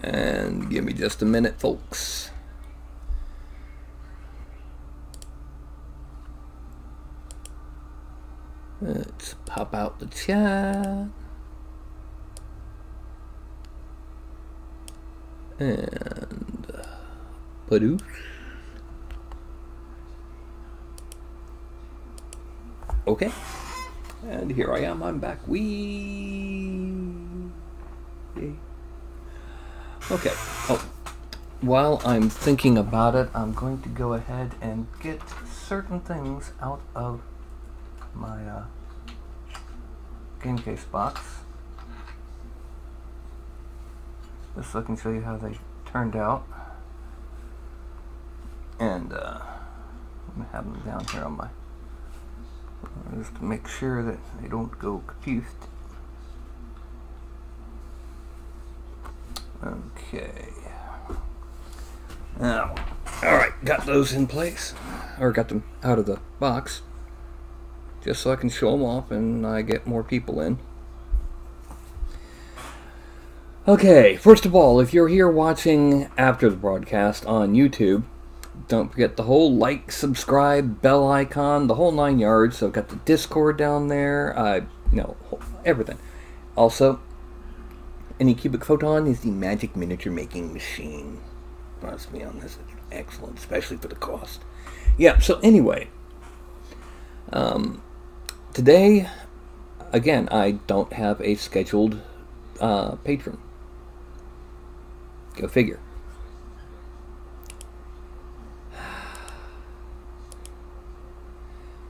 And give me just a minute, folks. Let's pop out the chat. And Badoosh. Okay. And here I am, I'm back. Yay. Okay. Oh, while I'm thinking about it, I'm going to go ahead and get certain things out of my game case box, just so I can show you how they turned out. And I'm gonna have them down here on my, just to make sure that they don't go confused. Okay. Now, alright, got those in place, or got them out of the box, just so I can show them off and I get more people in. Okay, first of all, if you're here watching after the broadcast on YouTube, don't forget the whole like, subscribe, bell icon, the whole 9 yards. So I've got the Discord down there, everything. Also, Anycubic Photon is the magic miniature making machine. Trust me on this, it's excellent, especially for the cost. Yeah, so anyway, today, again, I don't have a scheduled patron. Go figure.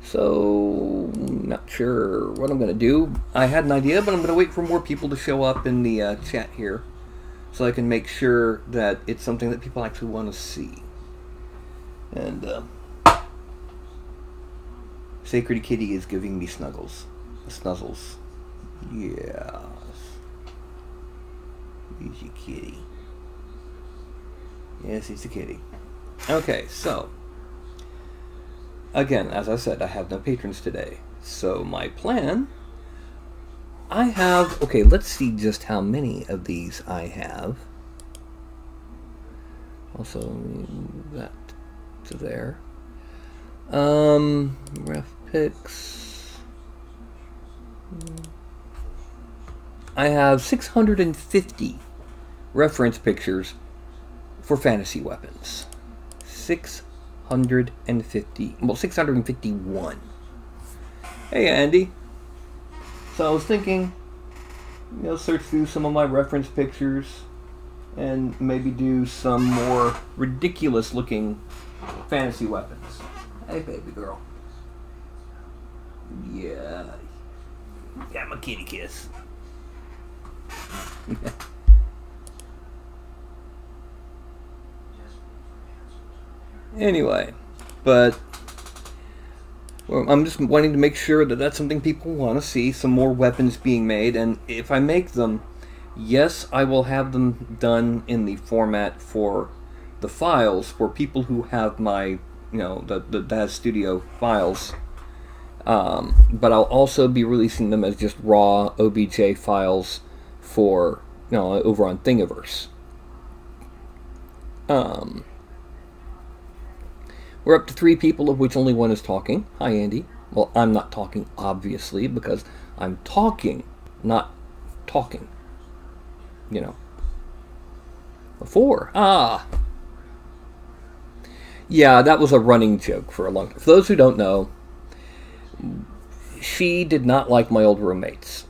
So, not sure what I'm going to do. I had an idea, but I'm going to wait for more people to show up in the chat here, so I can make sure that it's something that people actually want to see. And Sacred Kitty is giving me snuggles. Snuzzles. Yes. He's a kitty. Yes, he's a kitty. Okay, so again, as I said, I have no patrons today. So my plan, I have, okay, let's see just how many of these I have. Also, move that to there. Ref picks. I have 650 reference pictures for fantasy weapons. 651. Hey Andy. So I was thinking, search through some of my reference pictures and maybe do some more ridiculous looking fantasy weapons. Hey baby girl. Yeah. Got my kitty kiss. Anyway, but well, I'm just wanting to make sure that that's something people want to see, some more weapons being made, and if I make them, yes, I will have them done in the format for the files for people who have my, the Daz Studio files, but I'll also be releasing them as just raw OBJ files for, over on Thingiverse. We're up to 3 people, of which only one is talking. Hi, Andy. Well, I'm not talking, obviously, because I'm talking, not talking. 4. Ah. Yeah, that was a running joke for a long time. For those who don't know, she did not like my old roommates.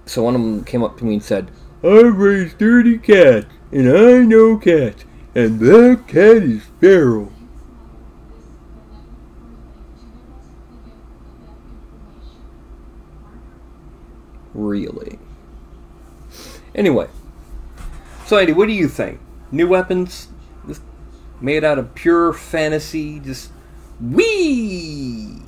So one of them came up to me and said, I raised 30 cats, and I know cats, and that cat is feral. Really? Anyway. So, Andy, what do you think? New weapons? Just made out of pure fantasy? Just... whee!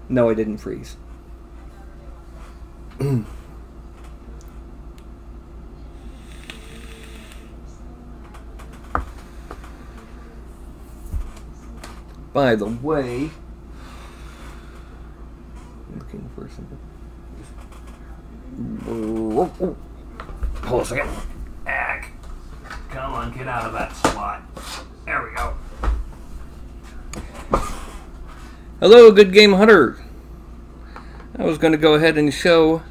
No, I didn't freeze. By the way, oh. Hold on a second. Ag. Come on, get out of that slot. There we go. Hello, good game hunter. I was going to go ahead and show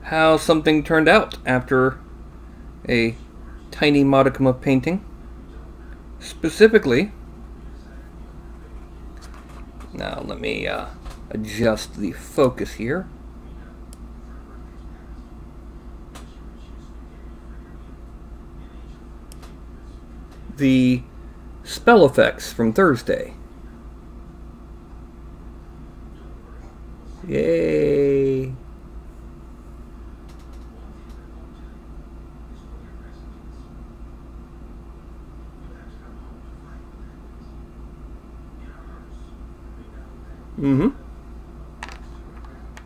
how something turned out after a tiny modicum of painting. Specifically, now let me adjust the focus here. The spell effects from Thursday. Yay!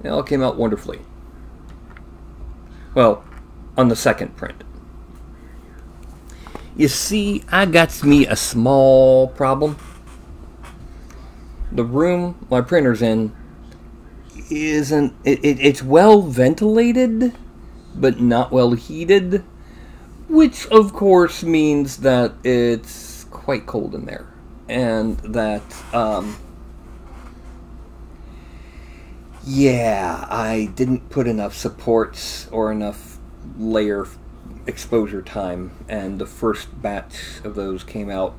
It all came out wonderfully. Well, on the second print. You see, I got me a small problem. The room my printer's in isn't... It's well ventilated, but not well heated, which of course means that it's quite cold in there. And that, yeah, I didn't put enough supports or enough layer exposure time, and the first batch of those came out.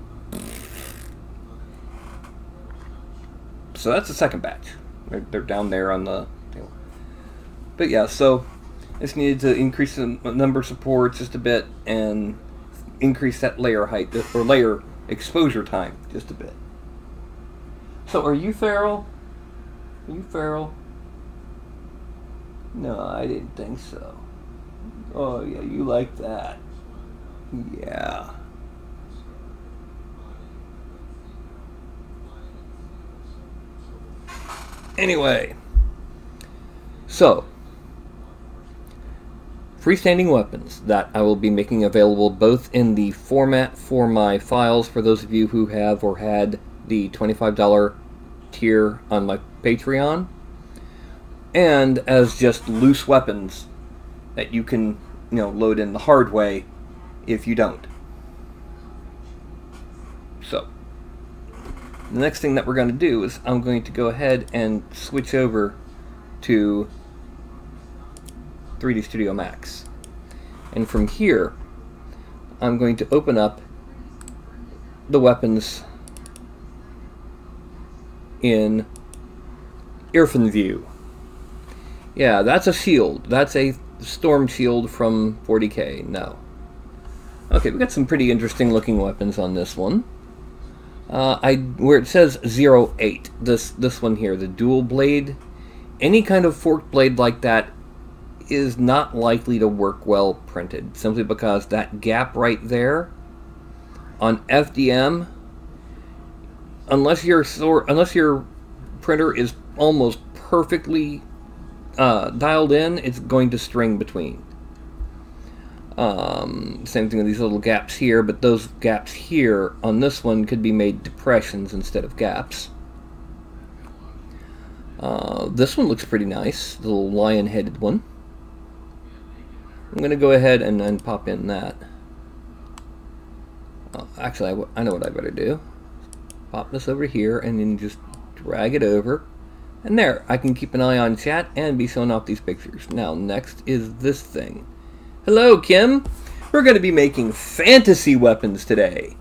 So that's the second batch. They're down there on the table. But yeah, so I just needed to increase the number of supports just a bit and increase that layer height, or layer exposure time just a bit. So are you feral? Are you feral? No, I didn't think so. Oh yeah, you like that. Yeah. Anyway, so freestanding weapons that I will be making available both in the format for my files for those of you who have or had the $25 tier on my Patreon, and as just loose weapons that you can, load in the hard way if you don't. So, the next thing that we're going to do is I'm going to go ahead and switch over to 3D Studio Max. And from here, I'm going to open up the weapons in Earphin View. Yeah, that's a shield. That's a storm shield from 40K. No. Okay, we got some pretty interesting looking weapons on this one. Where it says 08, this one here, the dual blade, any kind of forked blade like that is not likely to work well printed, simply because that gap right there on FDM, unless your printer is almost perfectly dialed in, it's going to string between. Same thing with these little gaps here, but those gaps here on this one could be made depressions instead of gaps. This one looks pretty nice, the little lion-headed one. I'm going to go ahead and pop in that. Actually, I know what I better do. Pop this over here and then just drag it over. And there, I can keep an eye on chat and be showing off these pictures. Now, next is this thing. Hello, Kim. We're going to be making fantasy weapons today.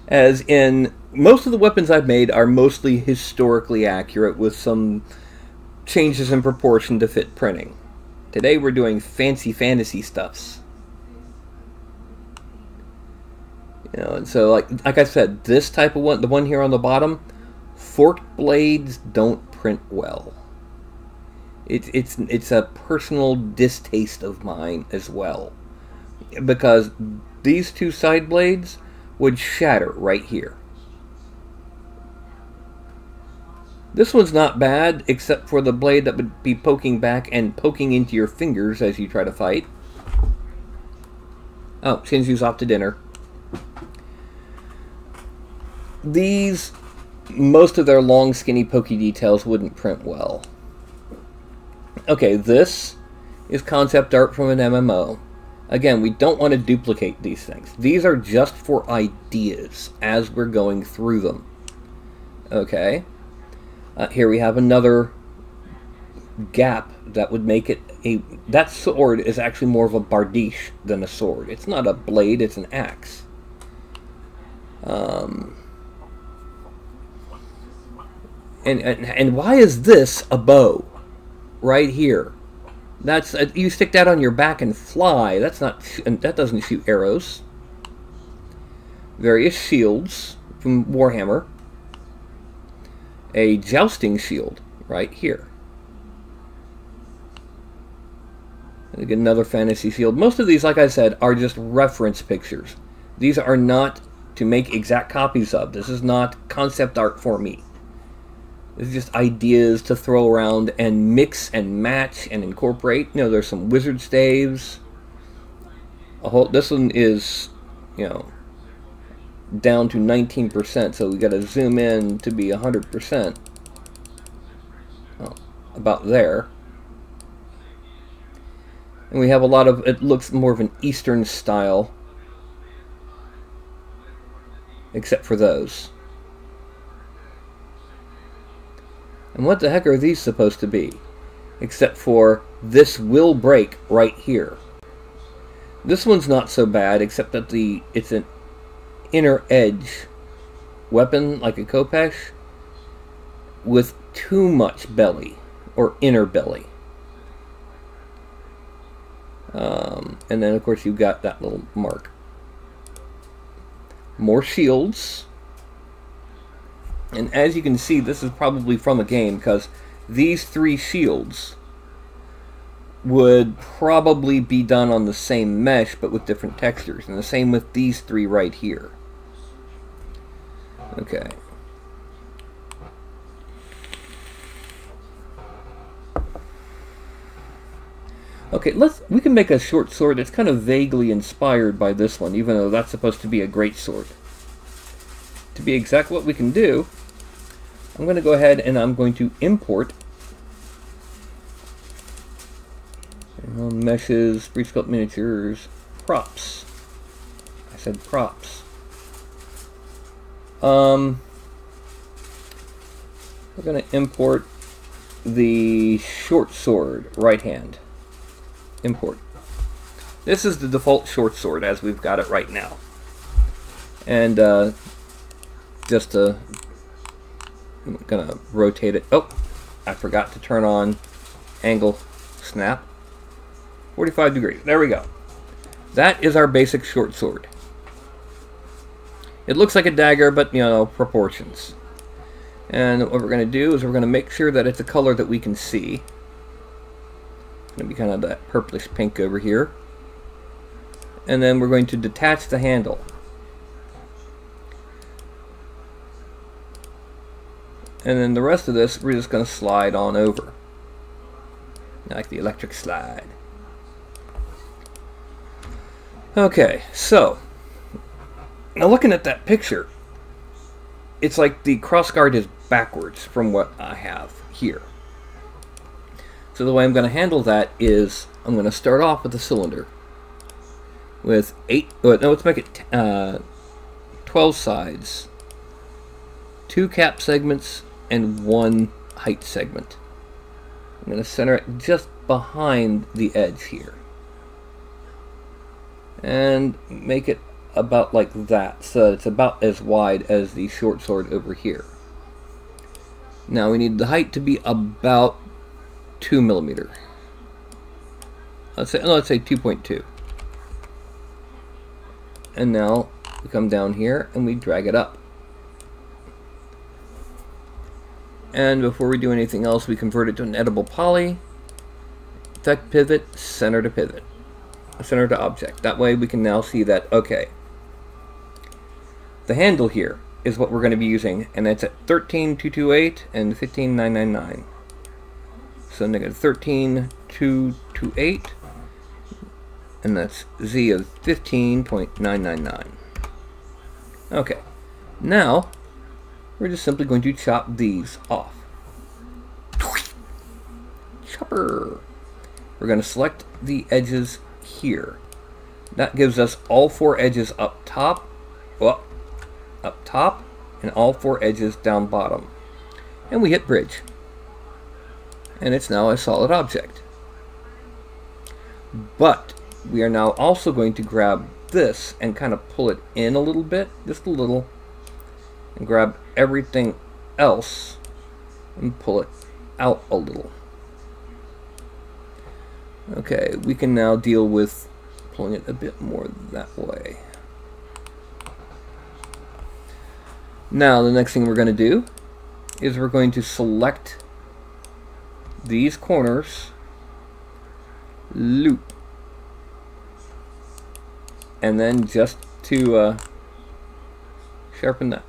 As in, most of the weapons I've made are mostly historically accurate with some changes in proportion to fit printing. Today we're doing fancy fantasy stuffs. And so like I said, this type of one, the one here on the bottom, forked blades don't print well. It's a personal distaste of mine as well, because these two side blades would shatter right here. This one's not bad, except for the blade that would be poking back and poking into your fingers as you try to fight. Oh, Shinju's off to dinner. These, most of their long, skinny, pokey details wouldn't print well. Okay, this is concept art from an MMO. Again, we don't want to duplicate these things. These are just for ideas as we're going through them. Okay. Here we have another gap that would make it a... That sword is actually more of a bardiche than a sword. It's not a blade, it's an axe. And why is this a bow? Right here. That's you stick that on your back and fly. That's not... That doesn't shoot arrows. Various shields from Warhammer. A jousting shield right here. And again, another fantasy shield. Most of these, like I said, are just reference pictures. These are not to make exact copies of. This is not concept art for me. This is just ideas to throw around and mix and match and incorporate. You know, there's some wizard staves. This one is, you know, down to 19%, so we got to zoom in to be 100%. Oh, about there. And we have a lot of, it looks more of an Eastern style, except for those. And what the heck are these supposed to be? Except for this will break right here. This one's not so bad, except that it's an inner edge weapon, like a Khopesh, with too much belly, or inner belly. And then, of course, you've got that little mark. More shields. And as you can see, this is probably from a game, because these three shields would probably be done on the same mesh, but with different textures. And the same with these three right here. Okay. Okay, we can make a short sword that's kind of vaguely inspired by this one, even though that's supposed to be a great sword. To be exact, what we can do, I'm going to go ahead and I'm going to import meshes, pre-sculpt miniatures, props. I said props. We're going to import the short sword, right hand. Import. This is the default short sword as we've got it right now. And just to, I'm gonna rotate it. Oh, I forgot to turn on angle snap. 45 degrees. There we go. That is our basic short sword. It looks like a dagger, but, you know, proportions. And what we're going to do is we're going to make sure that it's a color that we can see. It's going to be kind of that purplish pink over here. And then we're going to detach the handle. And then the rest of this, we're just going to slide on over. Like the electric slide. Okay, so now looking at that picture, it's like the crossguard is backwards from what I have here. So the way I'm going to handle that is I'm going to start off with a cylinder with 8, no, let's make it 12 sides, 2 cap segments, and 1 height segment. I'm going to center it just behind the edge here. And make it about like that, so it's about as wide as the short sword over here. Now we need the height to be about 2 millimeter. Let's say 2.2. And now we come down here and we drag it up. And before we do anything else, we convert it to an editable poly. Effect pivot, center to pivot. Center to object. That way we can now see that, okay, the handle here is what we're going to be using, and that's at 13,228 and 15,999. So negative 13,228, and that's Z of 15.999. Okay, now we're just simply going to chop these off. chopper. We're going to select the edges here. That gives us all 4 edges up top, and all 4 edges down bottom. And we hit bridge. And it's now a solid object. But we are now also going to grab this and kind of pull it in a little bit, just a little, and grab everything else and pull it out a little. Okay, we can now deal with pulling it a bit more that way. Now the next thing we're going to do is we're going to select these corners, loop, and then just to sharpen that,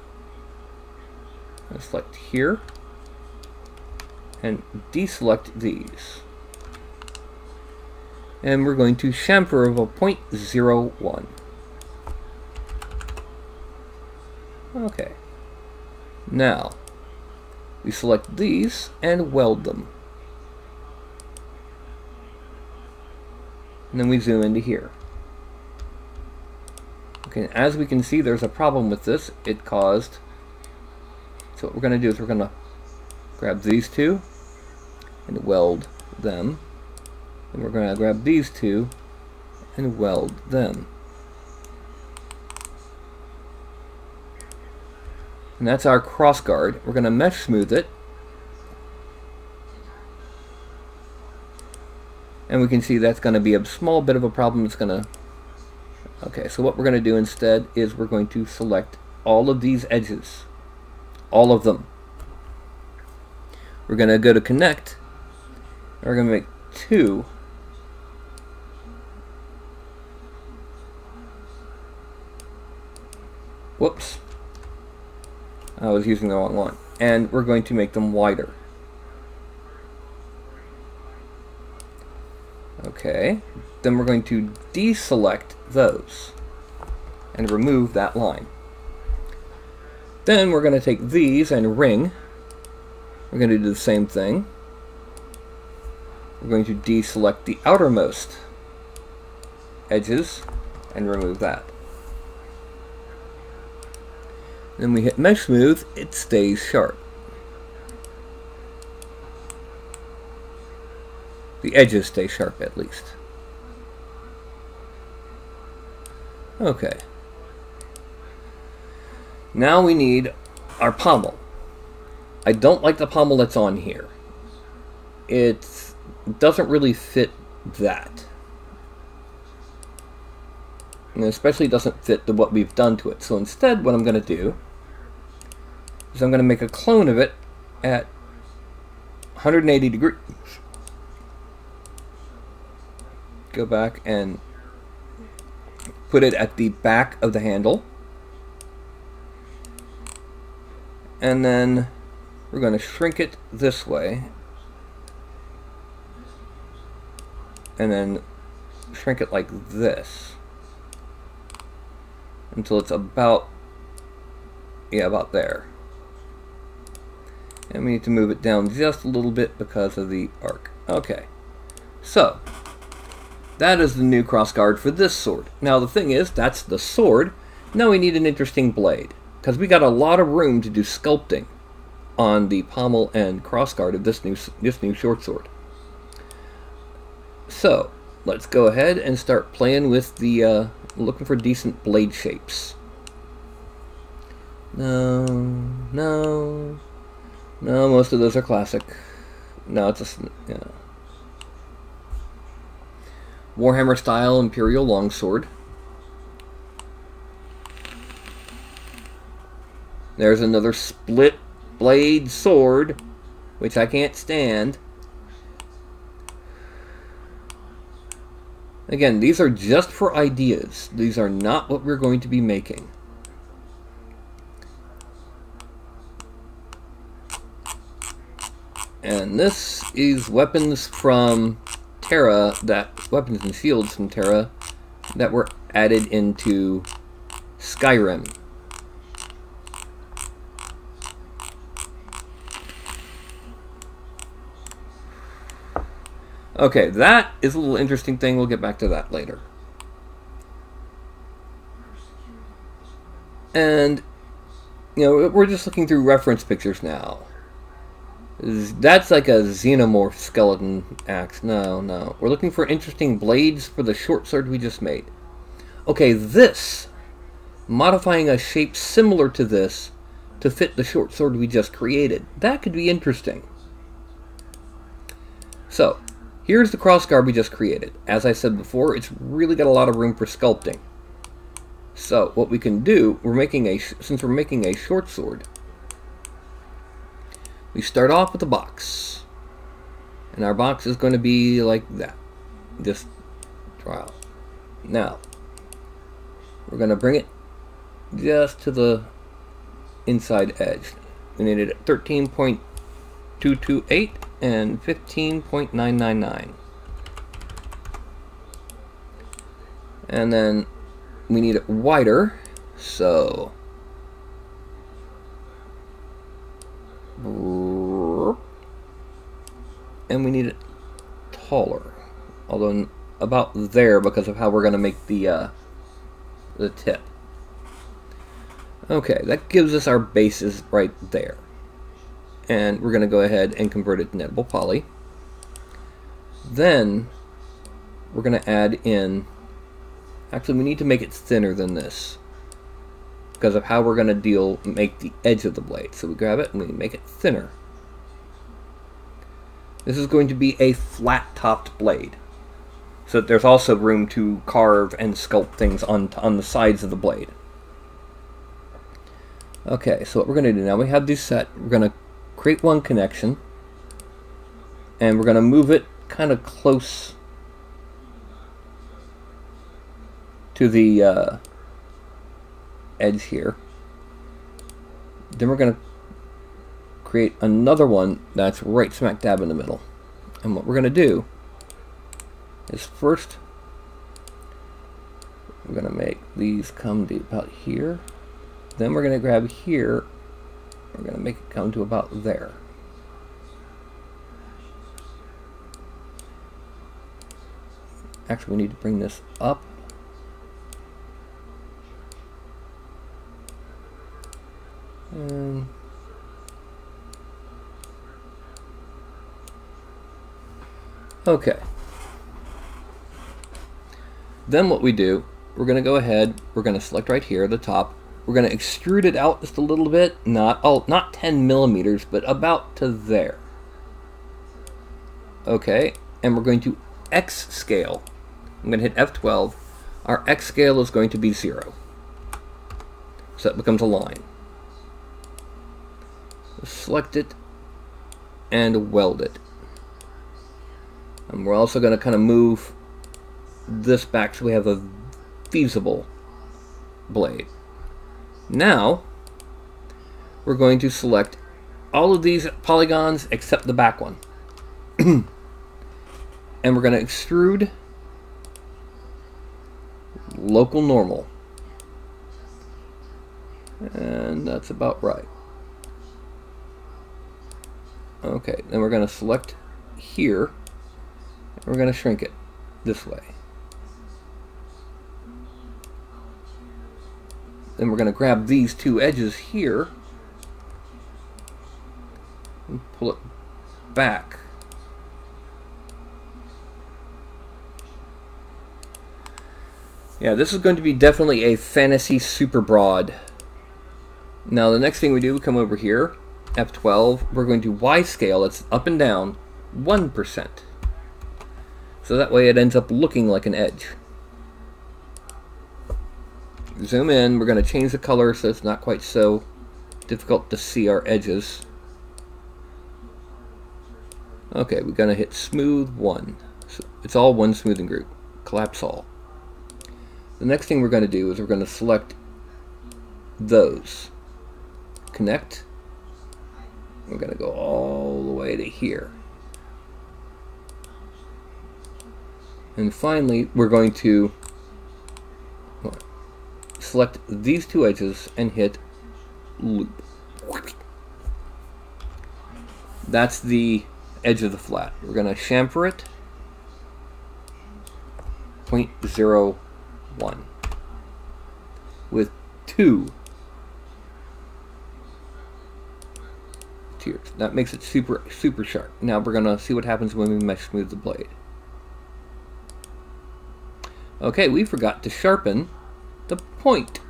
select here and deselect these. And we're going to chamfer of a 0.01. Okay. Now, we select these and weld them. And then we zoom into here. Okay, as we can see, there's a problem with this. It caused... So what we're going to do is we're going to grab these two and weld them. And we're going to grab these two and weld them. And that's our cross guard. We're going to mesh smooth it. And we can see that's going to be a small bit of a problem. It's going to... Okay, so what we're going to do instead is we're going to select all of these edges. All of them. We're going to go to connect. And we're going to make 2. Whoops. I was using the wrong one. And we're going to make them wider. Okay. Then we're going to deselect those and remove that line. Then we're going to take these and ring. We're going to do the same thing. We're going to deselect the outermost edges and remove that. Then we hit mesh smooth, it stays sharp. The edges stay sharp at least. Okay. Now we need our pommel. I don't like the pommel that's on here. It doesn't really fit that. And especially doesn't fit what we've done to it. So instead what I'm going to do is I'm going to make a clone of it at 180 degrees. Go back and put it at the back of the handle. And then we're going to shrink it this way. And then shrink it like this. Until it's about there. And we need to move it down just a little bit because of the arc. Okay. So, that is the new crossguard for this sword. Now the thing is, that's the sword. Now we need an interesting blade. Because we got a lot of room to do sculpting on the pommel and crossguard of this new short sword. So, let's go ahead and start playing with the, looking for decent blade shapes. No, most of those are classic. No, it's just, Warhammer style Imperial longsword. There's another split blade sword, which I can't stand. Again, these are just for ideas. These are not what we're going to be making. And this is weapons from Terra, weapons and shields from Terra that were added into Skyrim. Okay, that is a little interesting thing. We'll get back to that later. And, you know, we're just looking through reference pictures now. That's like a xenomorph skeleton axe. No. We're looking for interesting blades for the short sword we just made. Okay, this. Modifying a shape similar to this to fit the short sword we just created. That could be interesting. So, here's the crossguard we just created. As I said before, it's really got a lot of room for sculpting. So, what we can do, since we're making a short sword, we start off with a box. And our box is going to be like that. Just draw out. Now, we're going to bring it just to the inside edge. We need it at 13.228 and 15.999. And then we need it wider, so and we need it taller, although about there because of how we're going to make the tip. Okay, that gives us our bases right there. And we're going to go ahead and convert it to nettable poly. Then we're going to add in, actually we need to make it thinner than this because of how we're going to make the edge of the blade. So we grab it and we make it thinner. This is going to be a flat-topped blade, so that there's also room to carve and sculpt things on the sides of the blade. Okay, so what we're going to do now, we have these set. We're going to create one connection, and we're going to move it kind of close to the edge here. Then we're going to create another one that's right smack dab in the middle. And what we're going to do is first we're going to make these come to about here. Then we're going to grab here. We're going to make it come to about there. Actually, we need to bring this up. And okay. Then what we do, we're going to go ahead, we're going to select right here, the top. We're going to extrude it out just a little bit, not 10 millimeters, but about to there. Okay, and we're going to X scale. I'm going to hit F12. Our X scale is going to be 0. So that becomes a line. Select it and weld it. And we're also going to kind of move this back so we have a feasible blade. Now, we're going to select all of these polygons except the back one. And we're going to extrude local normal. And that's about right. Okay, then we're going to select here. And we're going to shrink it this way. Then we're going to grab these two edges here and pull it back. Yeah, this is going to be definitely a fantasy super broad. Now the next thing we do, we come over here, F12, we're going to Y scale, it's up and down, 1%. So that way it ends up looking like an edge. Zoom in, we're going to change the color so it's not quite so difficult to see our edges. Okay, we're going to hit smooth 1. So it's all one smoothing group. Collapse all. The next thing we're going to do is we're going to select those. Connect. We're going to go all the way to here. And finally, we're going to select these two edges and hit loop. That's the edge of the flat. We're going to chamfer it 0.01 with 2 tiers. That makes it super sharp. Now we're gonna see what happens when we mesh smooth the blade. Okay, we forgot to sharpen the point.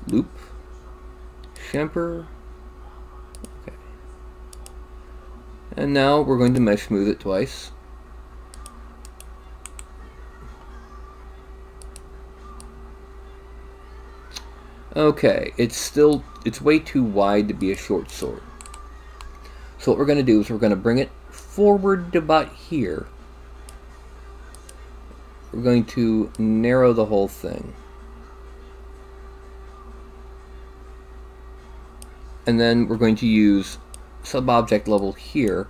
Loop, chamfer. Okay. And now we're going to mesh smooth it twice. Okay, it's way too wide to be a short sword. So what we're going to do is we're going to bring it forward to about here. We're going to narrow the whole thing. And then we're going to use sub-object level here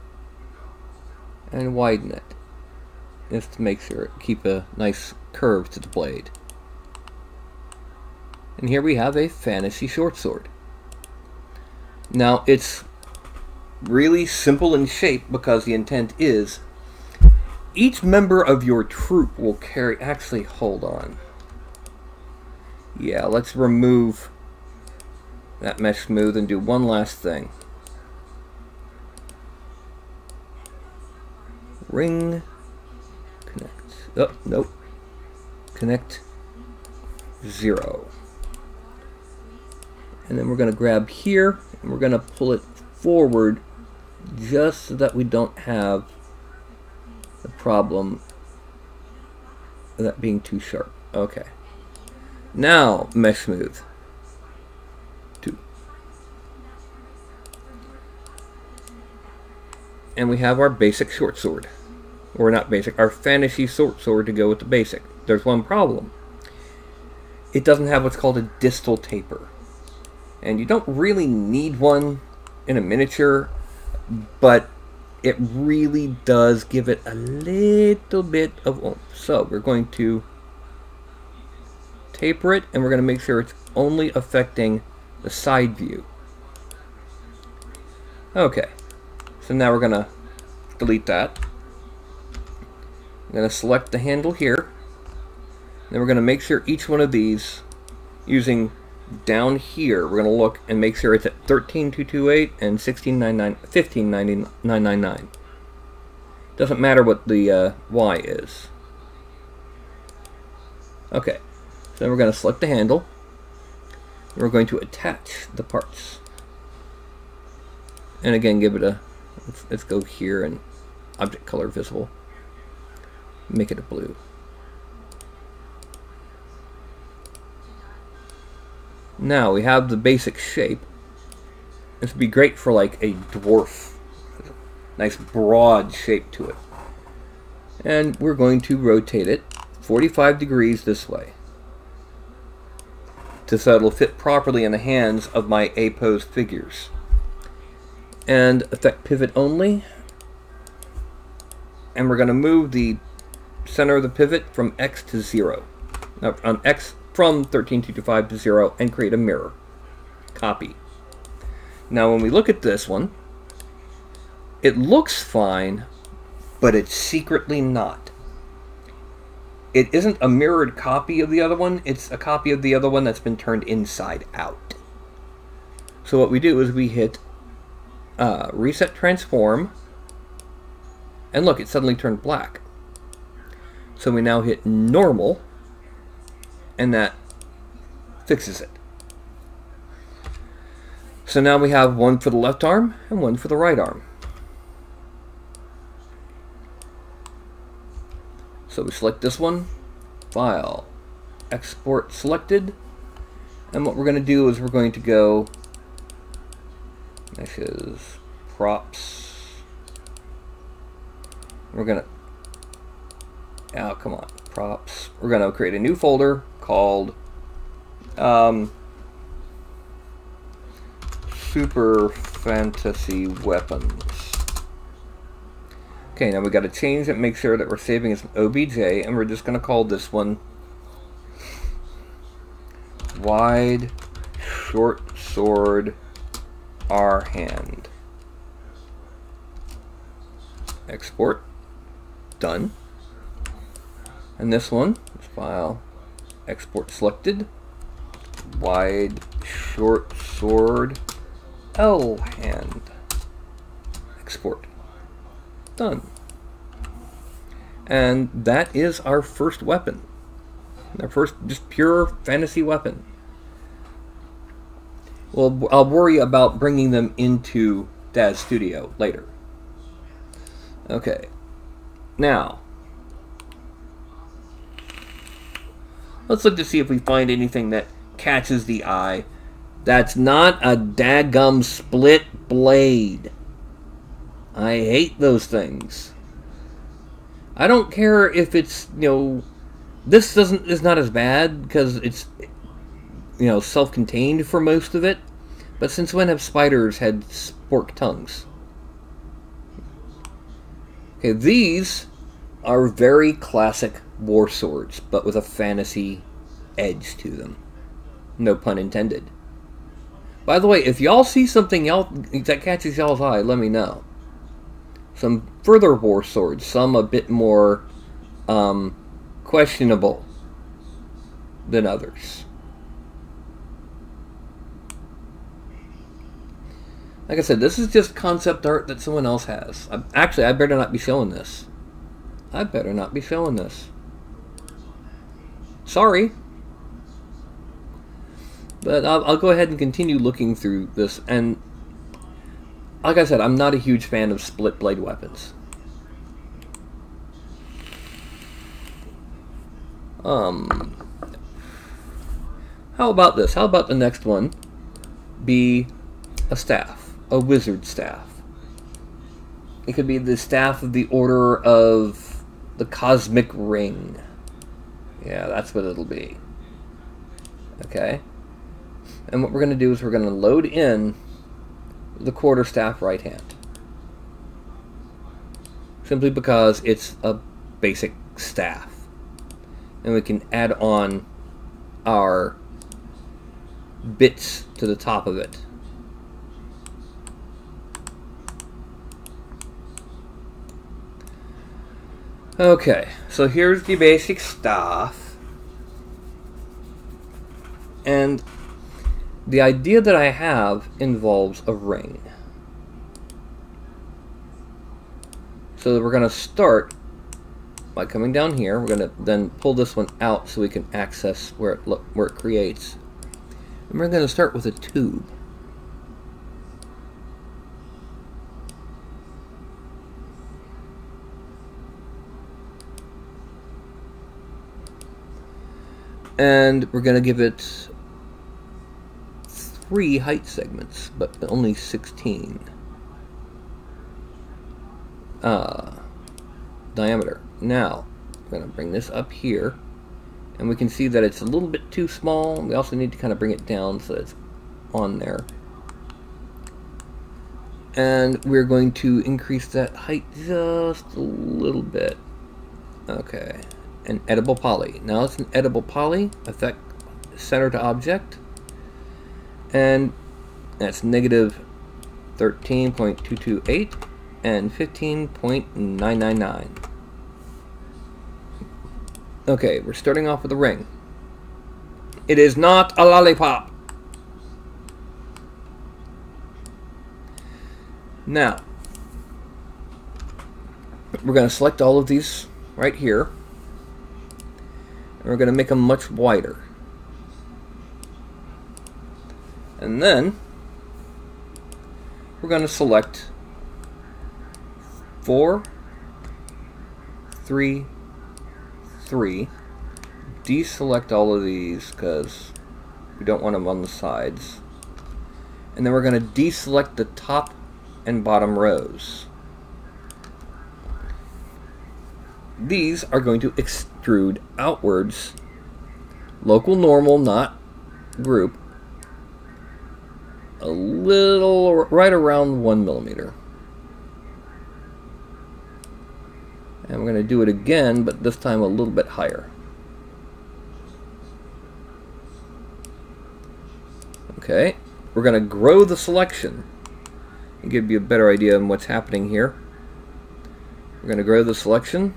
and widen it, just to make sure keep a nice curve to the blade. And here we have a fantasy short sword. Now it's really simple in shape because the intent is each member of your troop will carry... Actually, hold on. Yeah, let's remove that mesh smooth and do one last thing. Ring, connect. Oh, nope. Connect 0. And then we're going to grab here and we're going to pull it forward just so that we don't have the problem of that being too sharp. Okay. Now mesh smooth. 2. And we have our basic short sword. Or not basic, our fantasy short sword to go with the basic. There's one problem. It doesn't have what's called a distal taper. And you don't really need one in a miniature, but it really does give it a little bit of oomph. So we're going to taper it, and we're going to make sure it's only affecting the side view. Okay, so now we're going to delete that. I'm going to select the handle here. Then we're going to make sure each one of these, using down here, we're going to look and make sure it's at 13.228 and 15.999. Doesn't matter what the Y is. Okay, so then we're going to select the handle. And we're going to attach the parts. And again, give it a, let's go here and object color visible. Make it a blue. Now we have the basic shape. This would be great for like a dwarf. Nice broad shape to it. And we're going to rotate it 45 degrees this way, so it'll fit properly in the hands of my A-pose figures. And effect pivot only. And we're going to move the center of the pivot from X to 0. Now, on X from 13.225 to 0, and create a mirror. Copy. Now when we look at this one, it looks fine, but it's secretly not. It isn't a mirrored copy of the other one, it's a copy of the other one that's been turned inside out. So what we do is we hit reset transform, and look, it suddenly turned black. So we now hit normal, and that fixes it. So now we have one for the left arm and one for the right arm. So we select this one, file, export selected, and what we're going to do is we're going to go meshes, props. We're going to, oh come on, props. We're going to create a new folder called Super Fantasy Weapons. Okay, now we got to change it, make sure that we're saving as an OBJ, and we're just going to call this one Wide Short Sword R Hand. Export. Done. And this one, file, export selected, wide short sword, L hand, export. Done. And that is our first weapon. Our first just pure fantasy weapon. Well, I'll worry about bringing them into Dad's studio later. Okay. Now, let's look to see if we find anything that catches the eye. That's not a daggum split blade. I hate those things. I don't care if it's, this is not as bad because it's, self-contained for most of it. But since when have spiders had forked tongues? Okay, these are very classic war swords, but with a fantasy edge to them. No pun intended. By the way, if y'all see something that catches y'all's eye, let me know. Some further war swords, some a bit more questionable than others. Like I said, this is just concept art that someone else has. Actually, I better not be showing this. I better not be showing this. Sorry. But I'll go ahead and continue looking through this. And like I said, I'm not a huge fan of split blade weapons. How about this? How about the next one be a staff? A wizard staff. It could be the staff of the Order of the Cosmic Ring. Yeah, that's what it'll be. Okay. And what we're going to do is we're going to load in the quarterstaff right hand. Simply because it's a basic staff. And we can add on our bits to the top of it. Okay, so here's the basic staff. And the idea that I have involves a ring. So we're going to start by coming down here. We're going to then pull this one out so we can access where it creates. And we're going to start with a tube. And we're going to give it 3 height segments, but only 16 diameter. Now, we're going to bring this up here, and we can see that it's a little bit too small. We also need to kind of bring it down so that it's on there. And we're going to increase that height just a little bit. Okay. An edible poly. Now it's an edible poly, effect center to object, and that's negative 13.228 and 15.999. Okay, we're starting off with a ring. It is not a lollipop. Now, we're going to select all of these right here. And we're going to make them much wider. And then we're going to select 4, 3, 3. Deselect all of these because we don't want them on the sides. And then we're going to deselect the top and bottom rows. These are going to extrude outwards, local normal, not group, a little right around 1 millimeter. And we're going to do it again, but this time a little bit higher. Okay, we're going to grow the selection and give you a better idea of what's happening here. We're going to grow the selection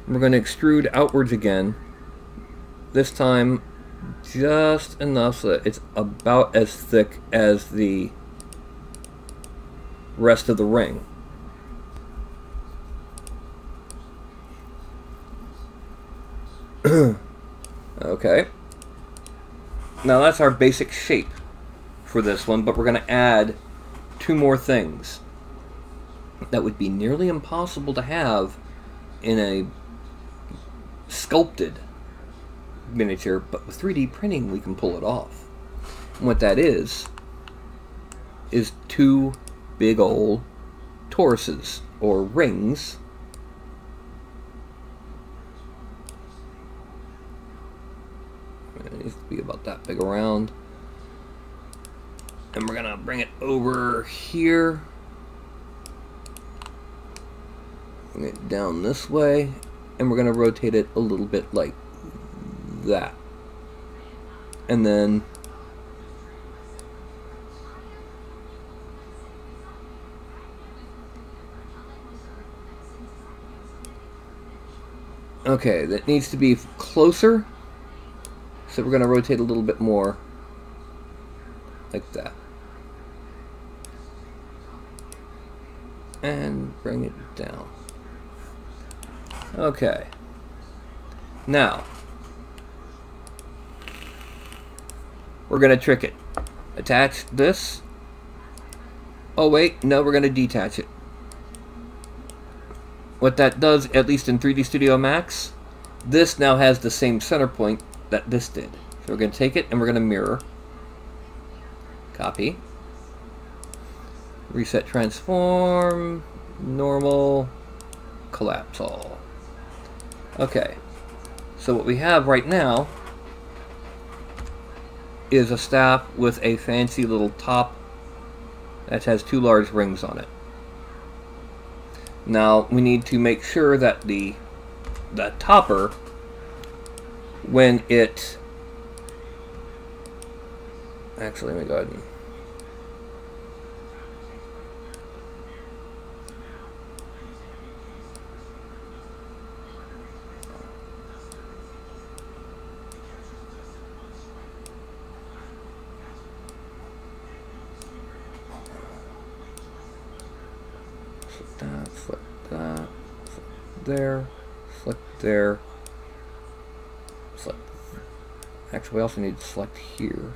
We're going to extrude outwards again. This time just enough so that it's about as thick as the rest of the ring. Okay. Now that's our basic shape for this one, but we're going to add two more things that would be nearly impossible to have in a sculpted miniature, but with 3D printing we can pull it off. And what that is two big old toruses, or rings, it needs to be about that big around, and we're gonna bring it over here, bring it down this way, and we're gonna rotate it a little bit like that, and then okay, that needs to be closer, so we're going to rotate a little bit more like that and bring it down. Okay, now we're going to trick it. Attach this. Oh wait, no, we're going to detach it. What that does, at least in 3D Studio Max, this now has the same center point that this did. So we're going to take it and we're going to mirror. Copy. Reset transform. Normal. Collapse all. Okay. So what we have right now is a staff with a fancy little top that has two large rings on it. Now we need to make sure that the topper, when it actually, let me go ahead and select that, select there, select there, select. Actually, we also need to select here.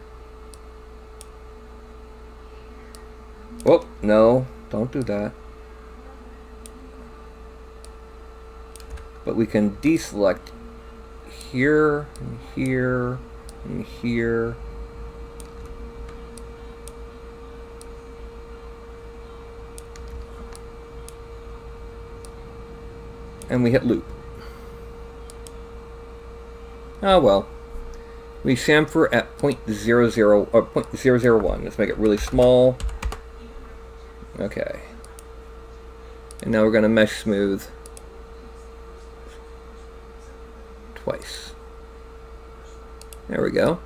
Oh, no, don't do that. But we can deselect here, and here, and here. And we hit loop. Oh well. We chamfer at 0.00 or 0.001. Let's make it really small. Okay. And now we're going to mesh smooth twice. There we go.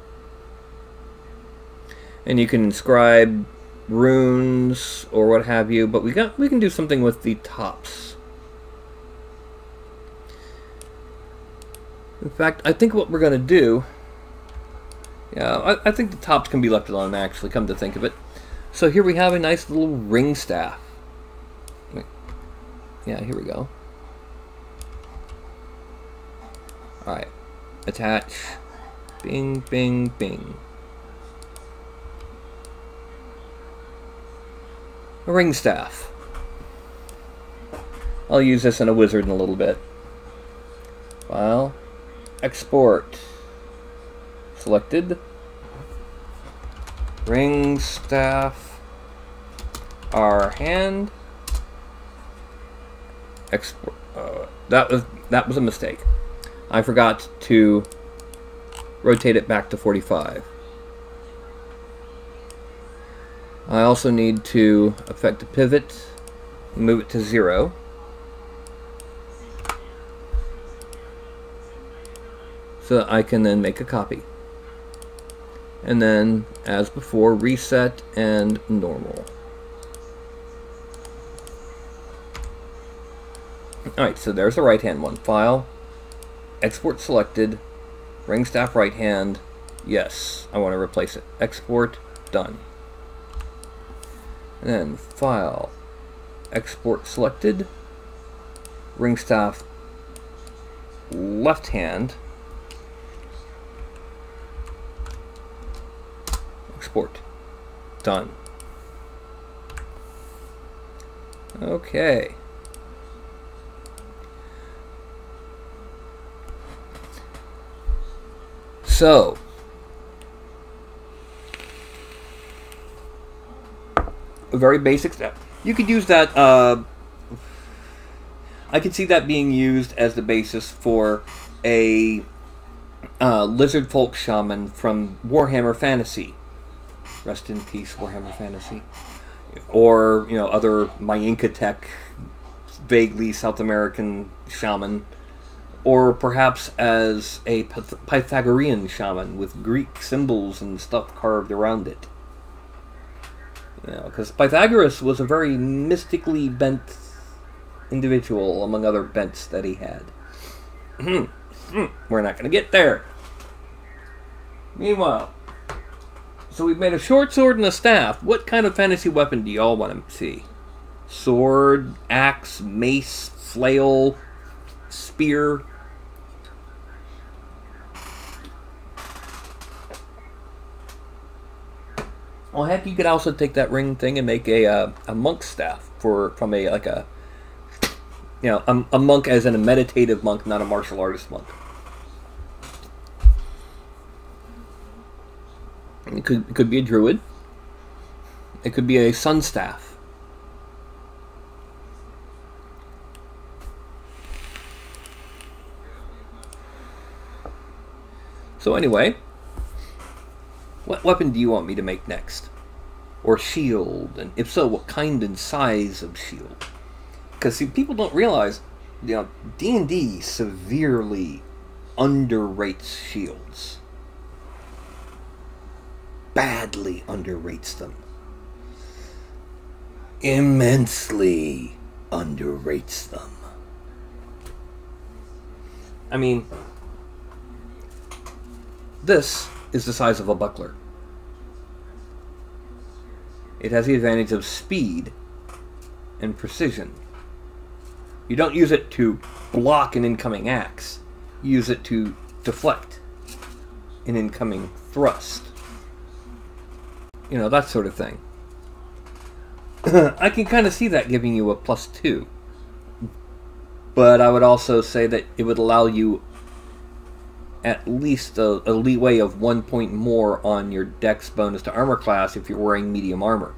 And you can inscribe runes or what have you, but we can do something with the tops. In fact, I think what we're going to do, yeah, I think the tops can be left alone, actually, come to think of it. So here we have a nice little ring staff. Yeah, here we go. Alright, attach, bing, bing, bing. A ring staff. I'll use this in a wizard in a little bit. File. Export. Selected. Ring staff. Our hand. Export. That was a mistake. I forgot to rotate it back to 45. I also need to affect the pivot, move it to 0. So that I can then make a copy. And then, as before, reset and normal. Alright, so there's the right hand one. File, Export selected. Ring staff right hand. Yes, I want to replace it. Export, done. And then file, export selected. Ring staff left hand. Export, done. Okay. So, a very basic step. You could use that, I could see that being used as the basis for a lizard folk shaman from Warhammer Fantasy. Rest in peace, Warhammer Fantasy. Or, you know, other Mayinkatech, vaguely South American shaman. Or perhaps as a Pythagorean shaman with Greek symbols and stuff carved around it. You know, because Pythagoras was a very mystically bent individual among other bents that he had. We're not going to get there. Meanwhile, so we've made a short sword and a staff. What kind of fantasy weapon do y'all want to see? Sword, axe, mace, flail, spear. Well, heck, you could also take that ring thing and make a monk staff from a monk as in a meditative monk, not a martial artist monk. It could be a druid. It could be a sun staff. So anyway, what weapon do you want me to make next? Or shield? And if so, what kind and size of shield? Because, see, people don't realize, you know, D&D severely underrates shields. Badly underrates them. Immensely underrates them. I mean, this is the size of a buckler. It has the advantage of speed and precision. You don't use it to block an incoming axe. You use it to deflect an incoming thrust. You know, that sort of thing. I can kind of see that giving you a +2. But I would also say that it would allow you at least a leeway of 1 point more on your dex bonus to armor class if you're wearing medium armor.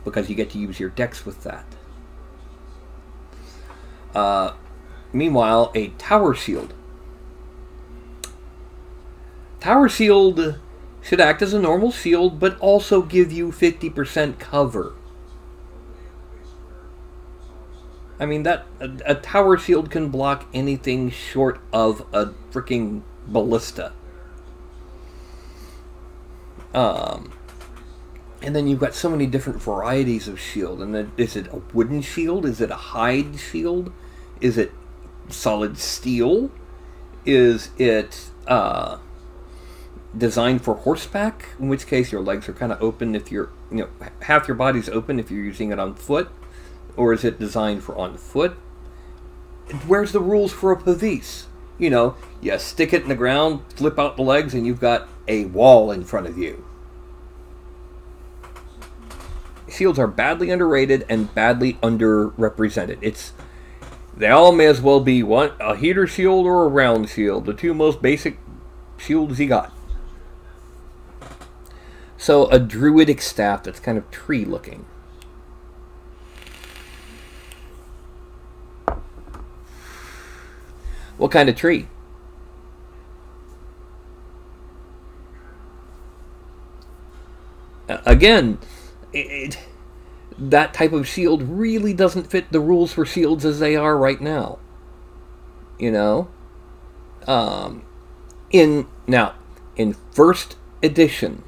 Because you get to use your dex with that. Meanwhile, a tower shield. Tower shield should act as a normal shield, but also give you 50% cover. I mean, a tower shield can block anything short of a freaking ballista. And then you've got so many different varieties of shield. And then, is it a wooden shield? Is it a hide shield? Is it solid steel? Is it designed for horseback? In which case your legs are kind of open if you're, you know, half your body's open if you're using it on foot. Or is it designed for on foot? Where's the rules for a pavise? You know, you stick it in the ground, flip out the legs, and you've got a wall in front of you. Shields are badly underrated and badly underrepresented. They all may as well be a heater shield or a round shield, the two most basic shields you got. So a druidic staff that's kind of tree looking. What kind of tree? Again, that type of shield really doesn't fit the rules for shields as they are right now. You know? In first edition,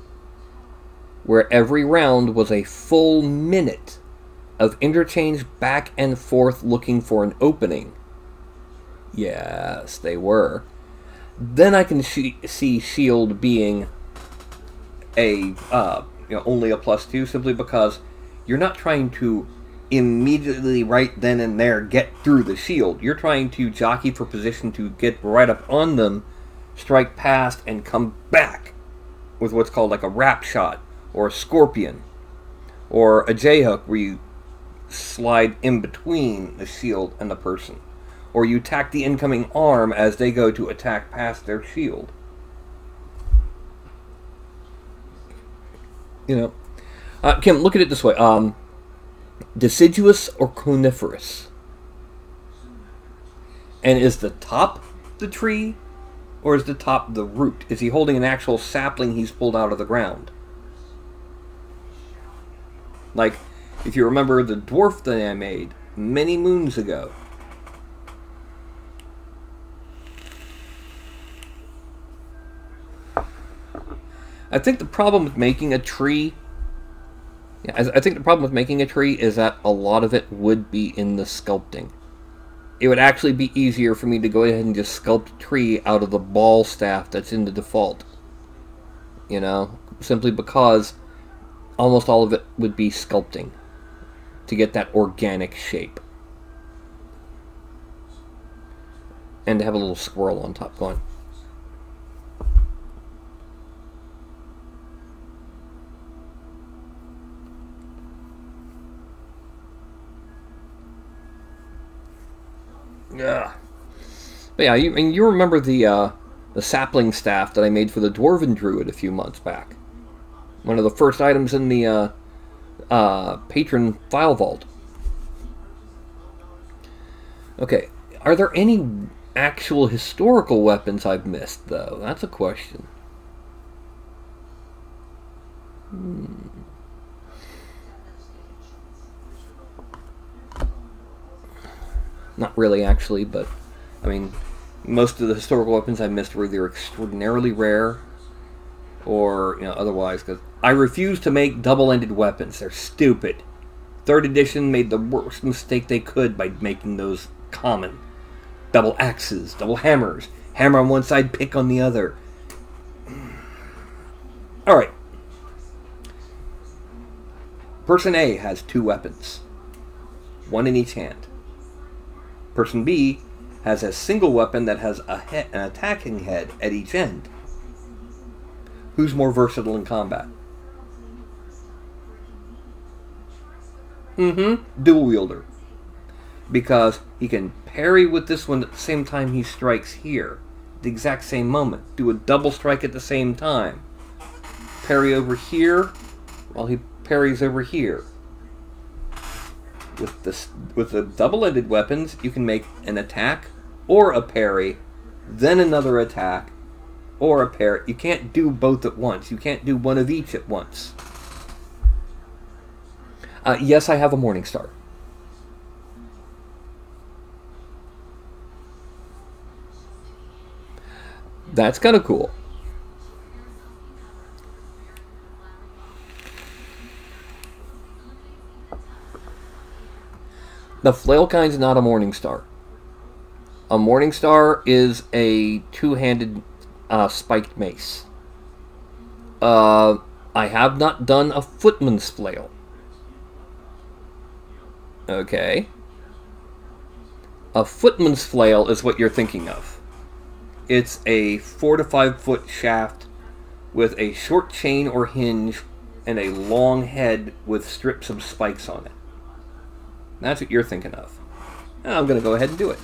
where every round was a full minute of interchange back and forth looking for an opening, Yes, they were. Then I can see shield being a only a +2, simply because you're not trying to immediately right then and there get through the shield. You're trying to jockey for position to get right up on them, strike past, and come back with what's called like a wrap shot or a scorpion or a J-hook, where you slide in between the shield and the person, or you attack the incoming arm as they go to attack past their shield. Kim, look at it this way. Deciduous or coniferous? And is the top the tree, or is the top the root? Is he holding an actual sapling he's pulled out of the ground? Like, if you remember the dwarf that I made many moons ago. I think the problem with making a tree... I think the problem with making a tree is that a lot of it would be in the sculpting. It would actually be easier for me to go ahead and just sculpt a tree out of the ball staff that's in the default. Simply because almost all of it would be sculpting to get that organic shape. And to have a little squirrel on top going. Yeah. But yeah, you remember the sapling staff that I made for the Dwarven Druid a few months back. One of the first items in the patron file vault. Okay, are there any actual historical weapons I've missed, though? That's a question. Not really, actually, but I mean, most of the historical weapons I missed were either extraordinarily rare or, otherwise, because I refuse to make double-ended weapons. They're stupid. 3rd edition made the worst mistake they could by making those common. Double axes, double hammers, hammer on one side, pick on the other. Alright. Person A has 2 weapons. 1 in each hand. Person B has a single weapon that has an attacking head at each end. Who's more versatile in combat? Dual wielder. Because he can parry with this one at the same time he strikes here. The exact same moment. Do a double strike at the same time. Parry over here while he parries over here. With the double-ended weapons, you can make an attack or a parry, then another attack or a parry. You can't do both at once. You can't do one of each at once. Yes, I have a Morning Star. That's kind of cool. The flail kind's not a Morning Star. A Morning Star is a 2-handed spiked mace. I have not done a footman's flail. Okay. A footman's flail is what you're thinking of. It's a 4 to 5 foot shaft with a short chain or hinge and a long head with strips of spikes on it. That's what you're thinking of. I'm going to go ahead and do it.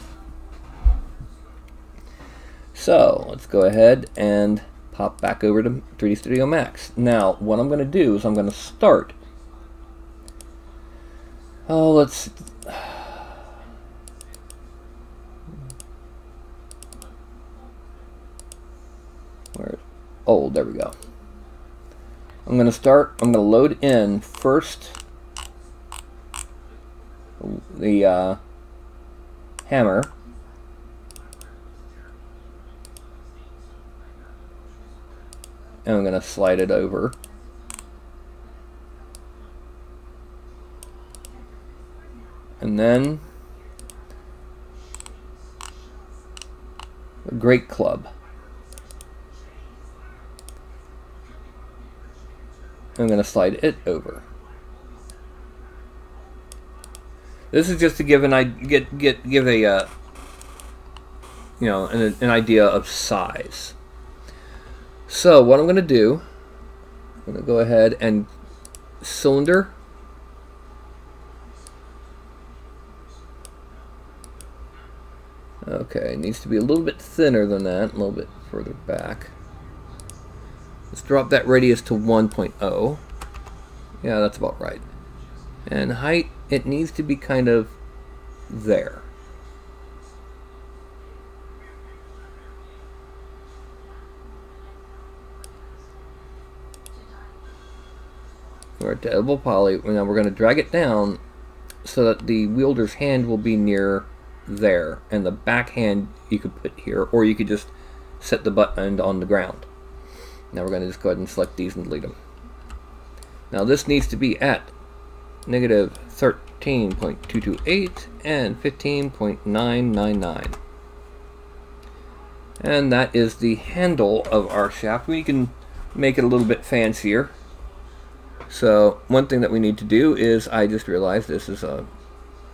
So, let's go ahead and pop back over to 3D Studio Max. Now, what I'm going to do is I'm going to start. Oh, let's... Where? Oh, there we go. I'm going to load in first the hammer. And I'm going to slide it over. And then a grate club. I'm going to slide it over. This is just to give an an idea of size. So what I'm going to do, I'm going to go ahead and cylinder. Okay, it needs to be a little bit thinner than that, a little bit further back. Let's drop that radius to 1.0. Yeah, that's about right. And height, it needs to be kind of there. We're at the elbow poly. Now we're going to drag it down so that the wielder's hand will be near there, and the back hand you could put here, or you could just set the butt end on the ground. Now we're going to just go ahead and select these and delete them. Now this needs to be at negative 13.228 and 15.999. And that is the handle of our shaft. We can make it a little bit fancier. So one thing that we need to do is, I just realized this is a,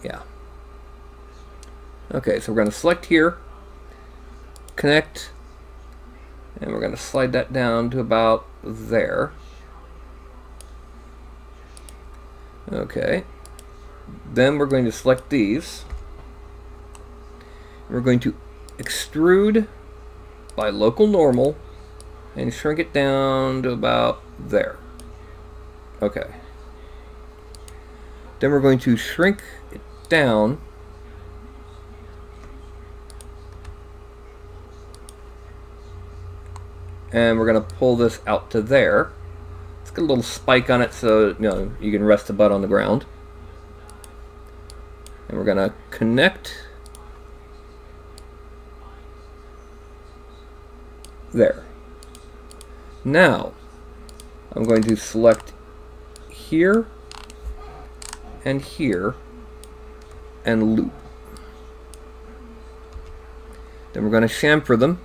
yeah. Okay, so we're going to select here, connect, and we're going to slide that down to about there. Okay, then we're going to select these. We're going to extrude by local normal and shrink it down to about there. Okay. Then we're going to shrink it down and we're going to pull this out to there. It's got a little spike on it so you can rest the butt on the ground. And we're going to connect there. Now I'm going to select here and here and loop. Then we're going to chamfer them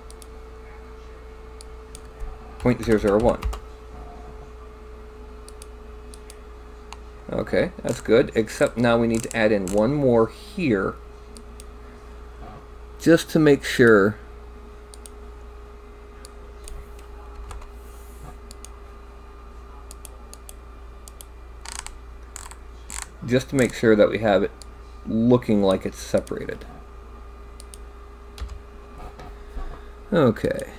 0.001. Okay, that's good, except now we need to add in one more here just to make sure that we have it looking like it's separated. Okay.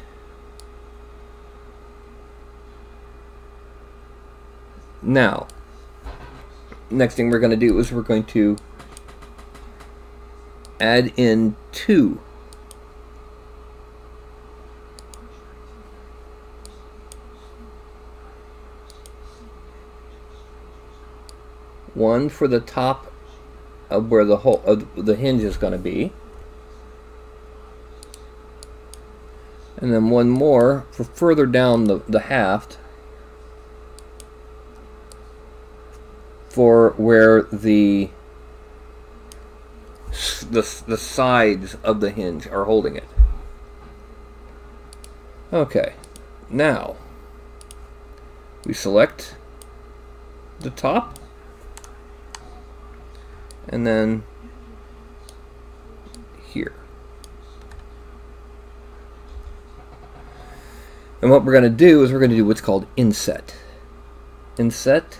Now, next thing we're going to do is we're going to add in two. One for the top of where the hole of the hinge is going to be, and then one more for further down the haft for where the sides of the hinge are holding it. Okay, now we select the top and then here. And what we're going to do is we're going to do what's called inset. Inset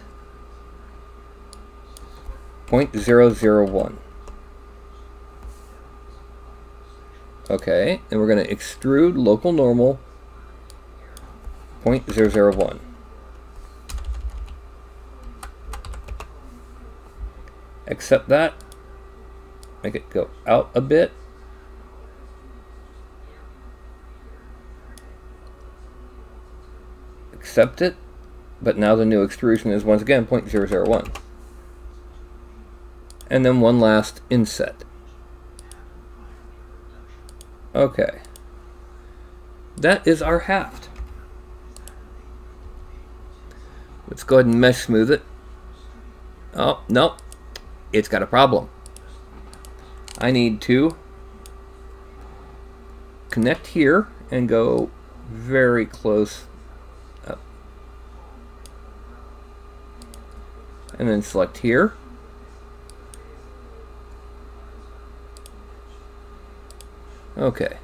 0.001. Okay, and we're going to extrude local normal 0.001. Accept that, make it go out a bit, accept it, but now the new extrusion is once again 0.001. And then one last inset. Okay, that is our haft. Let's go ahead and mesh smooth it. Oh, no. It's got a problem. I need to connect here and go very close up. And then select here. Okay.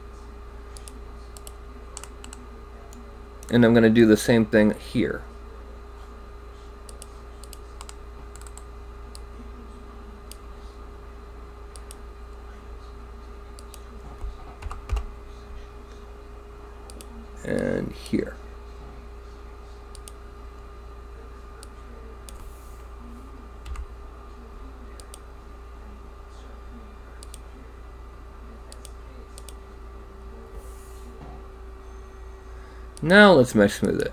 And I'm going to do the same thing here. And here. Now let's mesh smooth it.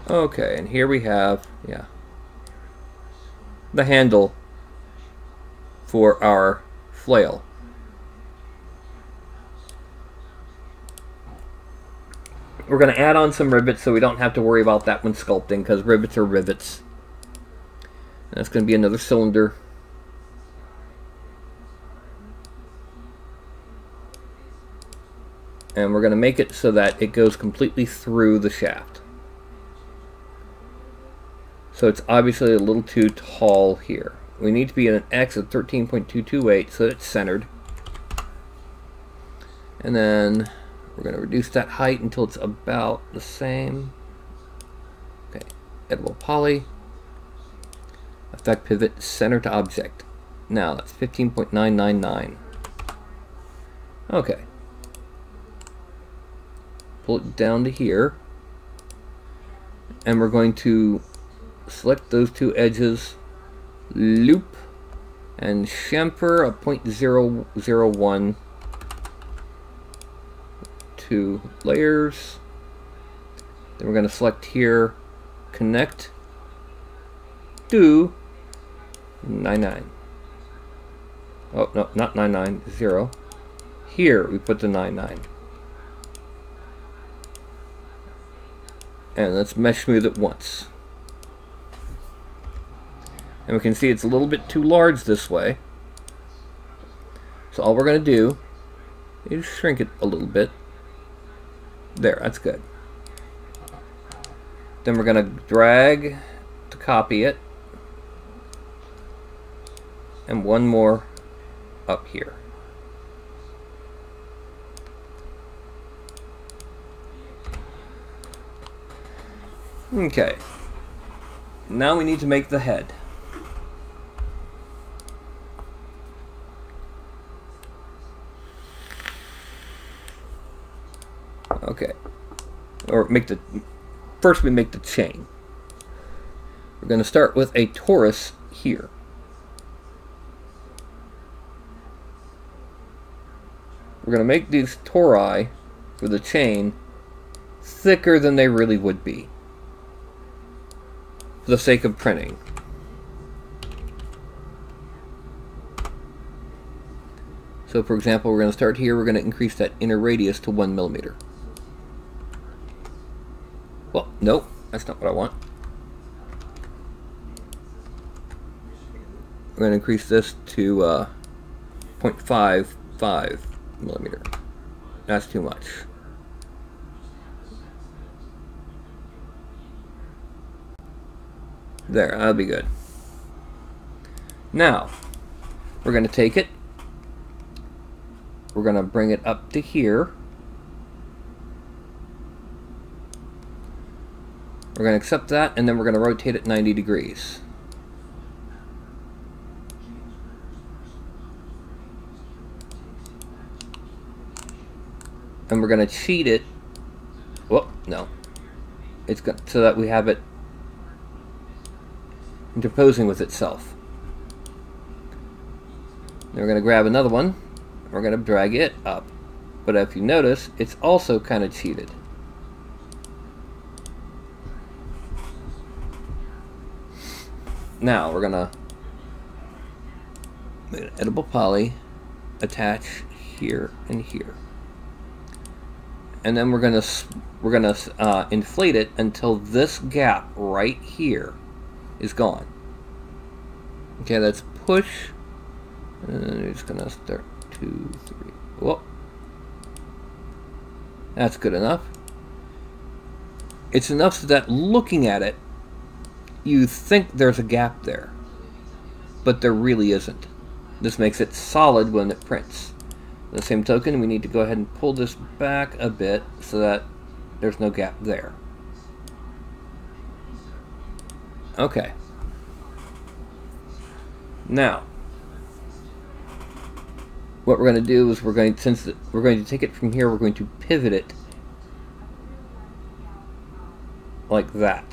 Okay, and here we have, yeah, the handle for our flail. We're going to add on some rivets so we don't have to worry about that when sculpting, because rivets are rivets. And that's going to be another cylinder. And we're going to make it so that it goes completely through the shaft. So it's obviously a little too tall here. We need to be at an X of 13.228 so that it's centered. And then we're going to reduce that height until it's about the same. Okay, edible poly. Effect pivot, center to object. Now that's 15.999. Okay. Pull it down to here. And we're going to select those two edges, loop, and chamfer a 0.001 to layers. Then we're going to select here, connect, do 99. Oh, no, not 99, 0. Here we put the 99. And let's mesh smooth it once. And we can see it's a little bit too large this way. So all we're going to do is shrink it a little bit. There, that's good. Then we're going to drag to copy it. And one more up here. Okay. Now we need to make the head. Okay. Or make the... First we make the chain. We're going to start with a torus here. We're going to make these tori for the chain thicker than they really would be, for the sake of printing. So for example, we're going to start here, we're going to increase that inner radius to 1 millimeter. Well, nope, that's not what I want. We're going to increase this to 0.55 millimeter. That's too much. There, that'll be good. Now, we're going to take it. We're going to bring it up to here. We're going to accept that, and then we're going to rotate it 90 degrees. And we're going to cheat it. Whoop, no. It's got, so that we have it interposing with itself. Then we're going to grab another one. We're going to drag it up. But if you notice, it's also kind of cheated. Now we're going to make an edible poly, attach here and here. And then we're going to inflate it until this gap right here is gone. Okay, let's push And we're just gonna start 2, 3. Whoop. That's good enough. It's enough so that looking at it, you think there's a gap there, but there really isn't. This makes it solid when it prints. On the same token, we need to go ahead and pull this back a bit so that there's no gap there. Okay. Now, what we're going to do is we're going to take it from here, we're going to pivot it like that.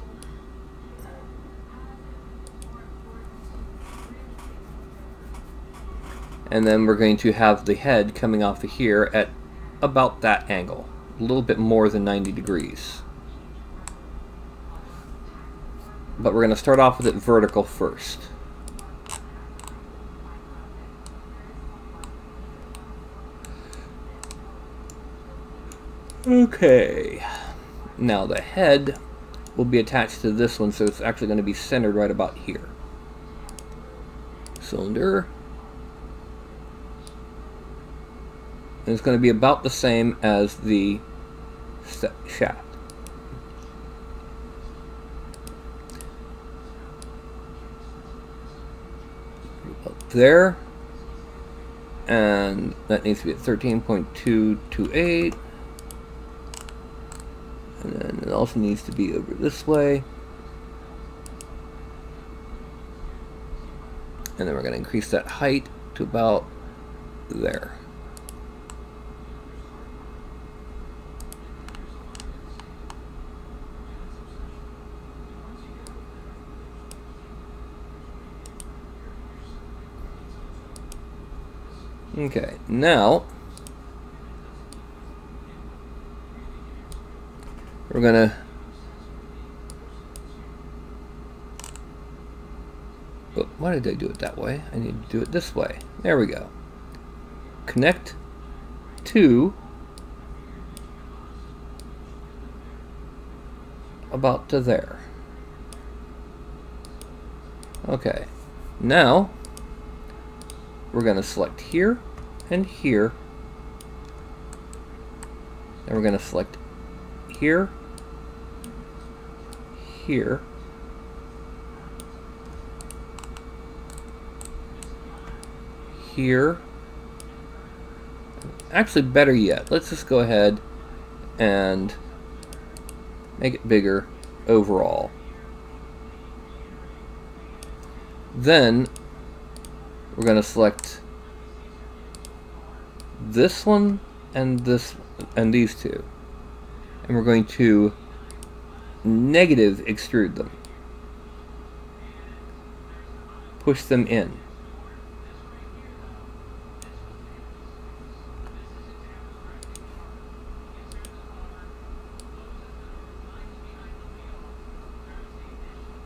And then we're going to have the head coming off of here at about that angle, a little bit more than 90 degrees. But we're going to start off with it vertical first. Okay, now the head will be attached to this one, so it's actually going to be centered right about here. Cylinder. And it's going to be about the same as the shaft. Up there. And that needs to be at 13.228. And then it also needs to be over this way. And then we're going to increase that height to about there. Okay, now we're gonna why did I do it that way? I need to do it this way. There we go. Connect to about to there. Okay, now we're going to select here and here, and we're going to select here, here, here. Actually, better yet, let's just go ahead and make it bigger overall. Then we're going to select this one and this and these two, and we're going to negative extrude them, push them in.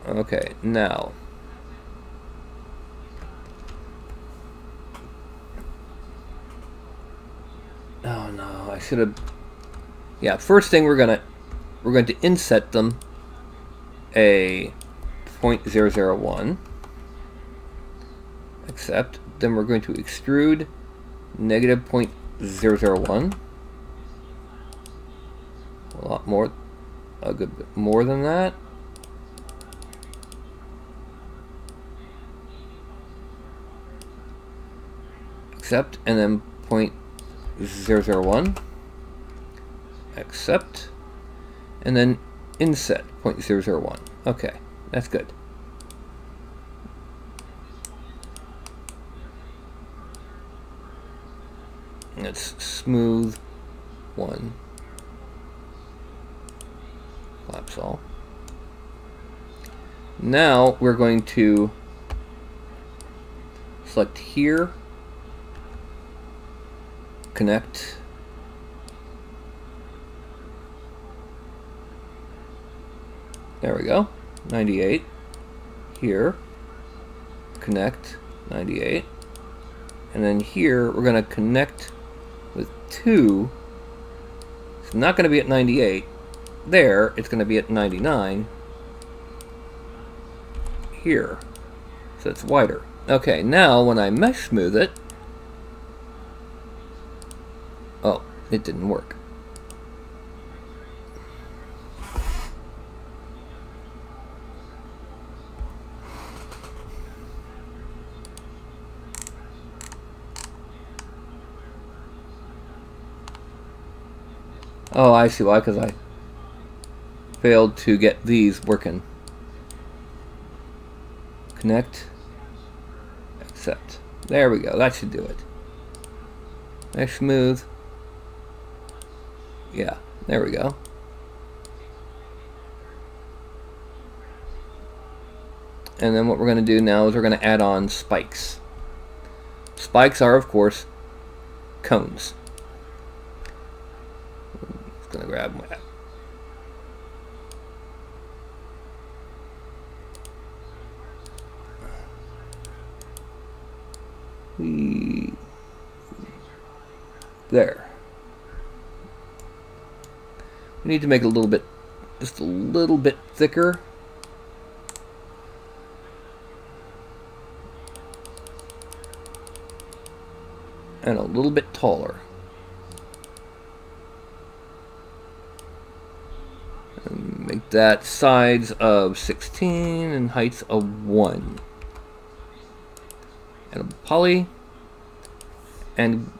Okay, now oh no, I should have. Yeah, first thing we're going to inset them a 0.001. Accept. Then we're going to extrude negative 0.001. A lot more, a good bit more than that. Accept, and then 0.001. Accept, and then inset 0.001. Okay, that's good. Let's smooth one. Collapse all. Now we're going to select here, connect, there we go, 98, here, connect, 98, and then here we're going to connect with 2. It's not going to be at 98, there it's going to be at 99, here, so it's wider. Okay, now when I mesh smooth it, oh, it didn't work. Oh, I see why, because I failed to get these working. Connect, accept. There we go, that should do it. Mesh smooth. Yeah, there we go. And then what we're going to do now is we're going to add on spikes. Spikes are, of course, cones. Just going to grab my... There. We need to make it a little bit, just a little bit thicker. And a little bit taller. And make that sides of 16 and heights of 1. And a poly. And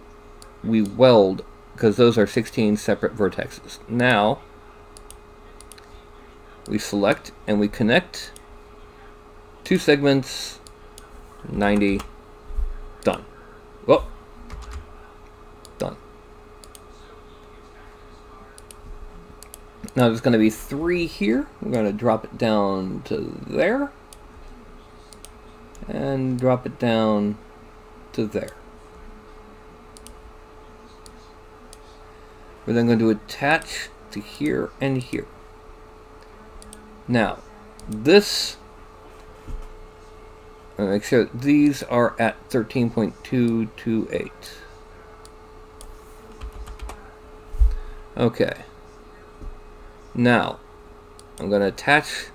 we weld, because those are 16 separate vertexes. Now, we select and we connect 2 segments, 90, done. Whoa. Done. Now there's going to be 3 here. We're going to drop it down to there. And drop it down to there. We're then going to attach to here and here. Now, this, I'll make sure these are at 13.228. Okay. Now, I'm going to attach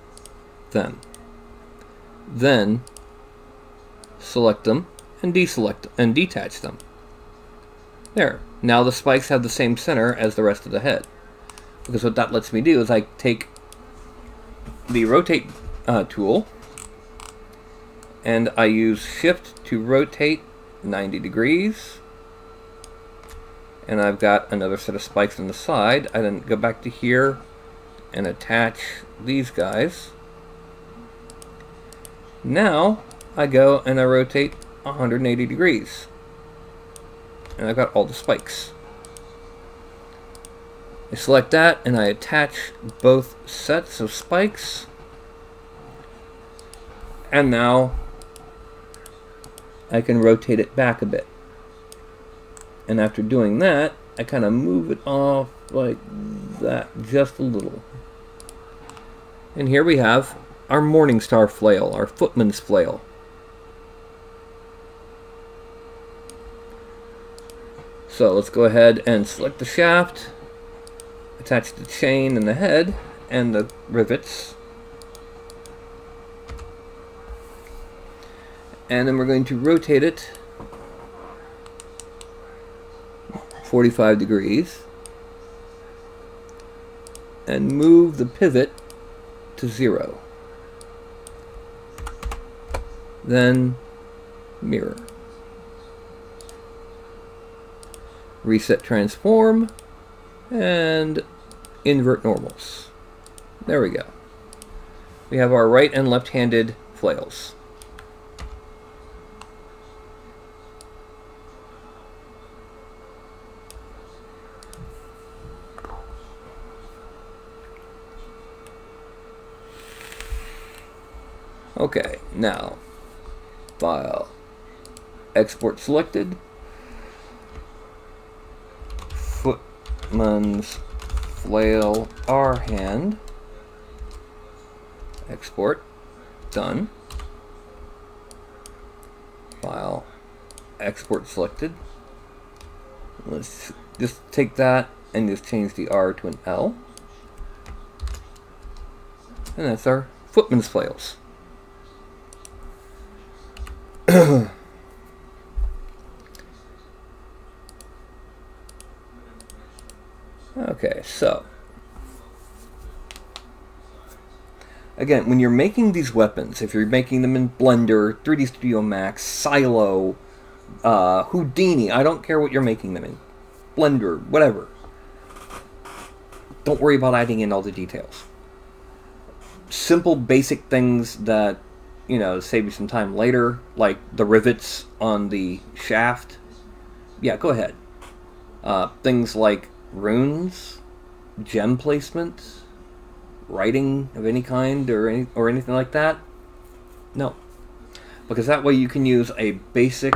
them. Then, select them and deselect and detach them. There. Now the spikes have the same center as the rest of the head. Because what that lets me do is I take the rotate tool and I use shift to rotate 90 degrees. And I've got another set of spikes on the side. I then go back to here and attach these guys. Now I go and I rotate 180 degrees. And I've got all the spikes. I select that and I attach both sets of spikes. And now I can rotate it back a bit. And after doing that, I kind of move it off like that just a little. And here we have our Morningstar flail, our footman's flail. So let's go ahead and select the shaft, attach the chain and the head and the rivets. And then we're going to rotate it 45 degrees and move the pivot to 0. Then mirror. Reset transform and invert normals. There we go. We have our right and left-handed flails. Okay, now file, export selected, footman's flail R hand, export, done, file, export selected. Let's just take that and just change the R to an L, and that's our footman's flails. Okay, so again, when you're making these weapons, if you're making them in Blender, 3D Studio Max, Silo, Houdini, I don't care what you're making them in, Blender, whatever, don't worry about adding in all the details. Simple, basic things that, you know, save you some time later, like the rivets on the shaft. Yeah, go ahead. Things like runes, gem placement, writing of any kind, or anything like that. No, because that way you can use a basic,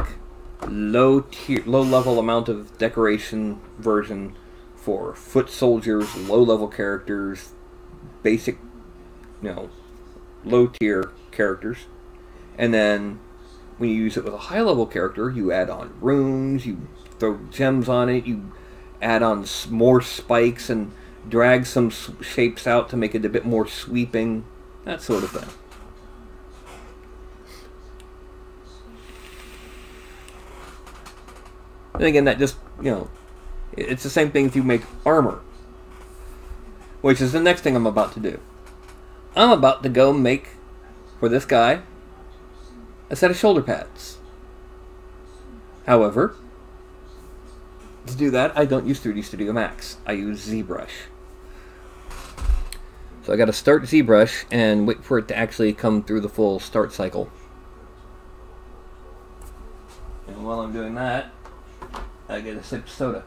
low level amount of decoration version for foot soldiers, low level characters, basic, you know, low tier characters, and then when you use it with a high level character, you add on runes, you throw gems on it, you add on more spikes and drag some shapes out to make it a bit more sweeping, that sort of thing. And again, that just, you know, it's the same thing if you make armor, which is the next thing I'm about to do. I'm about to go make, for this guy, a set of shoulder pads. However, to do that, I don't use 3D Studio Max. I use ZBrush. So I got to start ZBrush and wait for it to actually come through the full start cycle. And while I'm doing that, I get a sip of soda.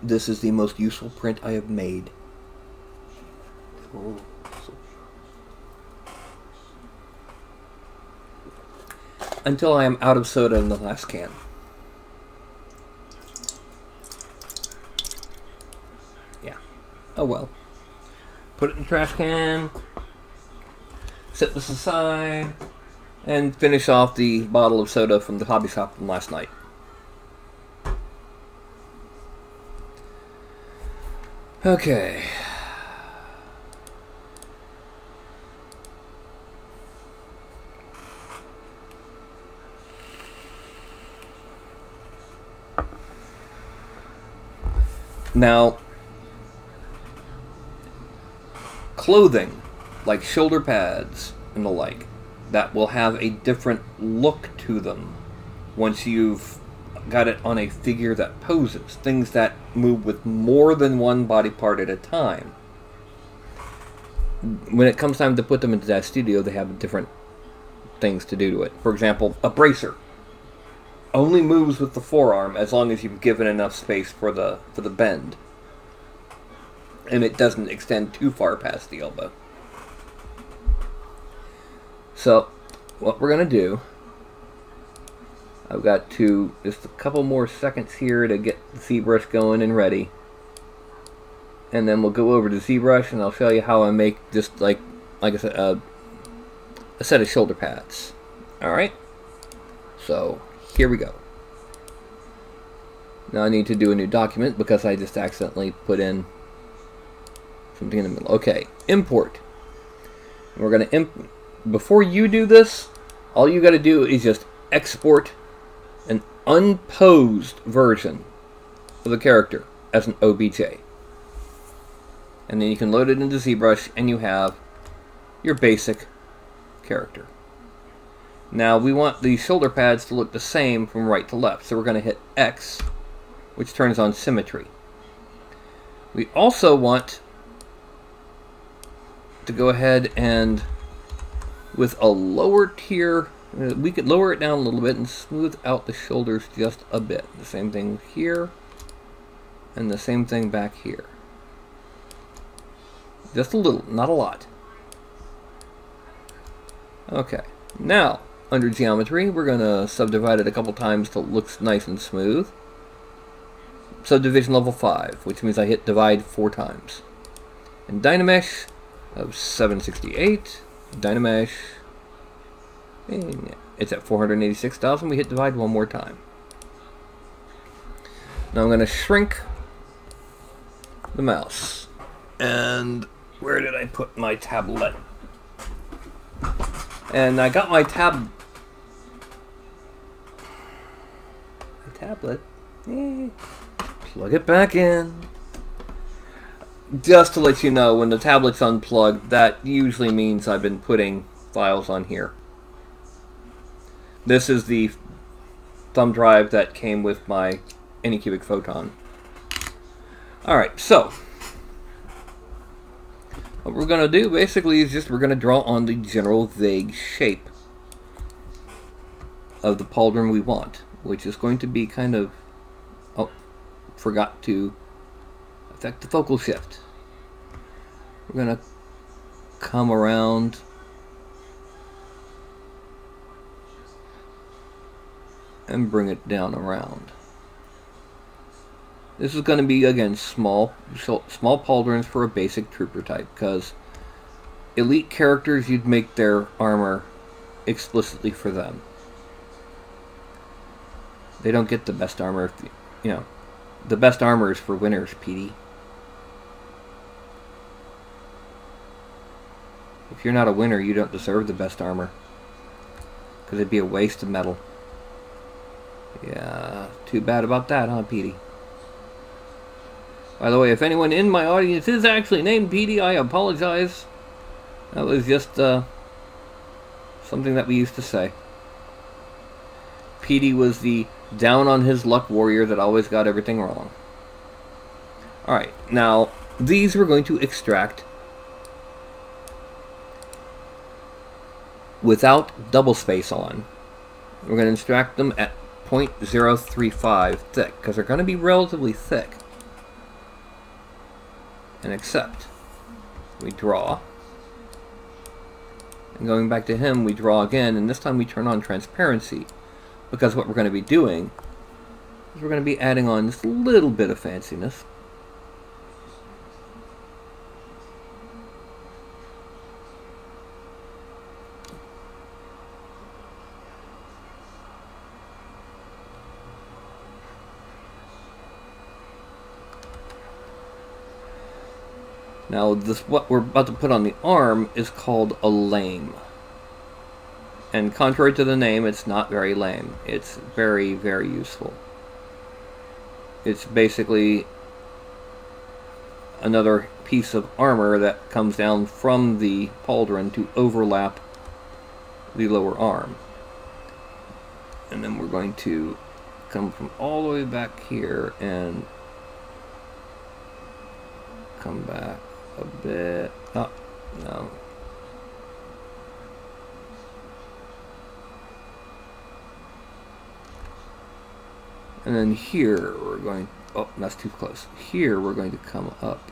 This is the most useful print I have made. Until I am out of soda in the last can. Yeah. Oh well. Put it in the trash can. Set this aside. And finish off the bottle of soda from the hobby shop from last night. Okay. Now, clothing, like shoulder pads and the like, that will have a different look to them once you've got it on a figure that poses. Things that move with more than one body part at a time. When it comes time to put them into that studio, they have different things to do to it. For example, a bracer only moves with the forearm as long as you've given enough space for the bend, and it doesn't extend too far past the elbow. So what we're going to do, I've got just a couple more seconds here to get the ZBrush going and ready, and then we'll go over to ZBrush and I'll show you how I make just like I said, a set of shoulder pads. Alright, so here we go. Now I need to do a new document because I just accidentally put in something in the middle. Okay, import. And we're going to before you do this, all you got to do is just export an unposed version of the character as an OBJ. And then you can load it into ZBrush and you have your basic character. Now we want the shoulder pads to look the same from right to left, so we're going to hit X, which turns on symmetry. We also want to go ahead and, with a lower tier, we could lower it down a little bit and smooth out the shoulders just a bit. The same thing here, and the same thing back here. Just a little, not a lot. Okay, now under geometry, we're going to subdivide it a couple times till it looks nice and smooth. Subdivision level 5, which means I hit divide 4 times. And Dynamesh of 768. Dynamesh, it's at 486,000. We hit divide one more time. Now I'm going to shrink the mouse. And where did I put my tablet? And I got my tab tablet. Plug it back in. Just to let you know, when the tablet's unplugged, that usually means I've been putting files on here. This is the thumb drive that came with my Anycubic Photon. Alright, so what we're going to do basically is just we're going to draw on the general vague shape of the pauldron we want, which is going to be kind of, oh, forgot to affect the focal shift. We're going to come around and bring it down around. This is going to be, again, small pauldrons for a basic trooper type, because elite characters, you'd make their armor explicitly for them. They don't get the best armor, if you know, the best armor is for winners, PD. If you're not a winner, you don't deserve the best armor, because it'd be a waste of metal. Yeah, too bad about that, huh, PD? By the way, if anyone in my audience is actually named PD, I apologize. That was just something that we used to say. PD was the down-on-his-luck warrior that always got everything wrong. Alright, now, these we're going to extract without double space on. We're going to extract them at 0.035 thick, because they're going to be relatively thick. And accept. We draw. And going back to him, we draw again, and this time we turn on transparency. Because what we're going to be doing is we're going to be adding on just a little bit of fanciness. Now, this what we're about to put on the arm is called a lame. And contrary to the name, it's not very lame. It's very, very useful. It's basically another piece of armor that comes down from the pauldron to overlap the lower arm. And then we're going to come from all the way back here and come back a bit. Oh, no. And then here we're going, oh, that's too close. Here we're going to come up.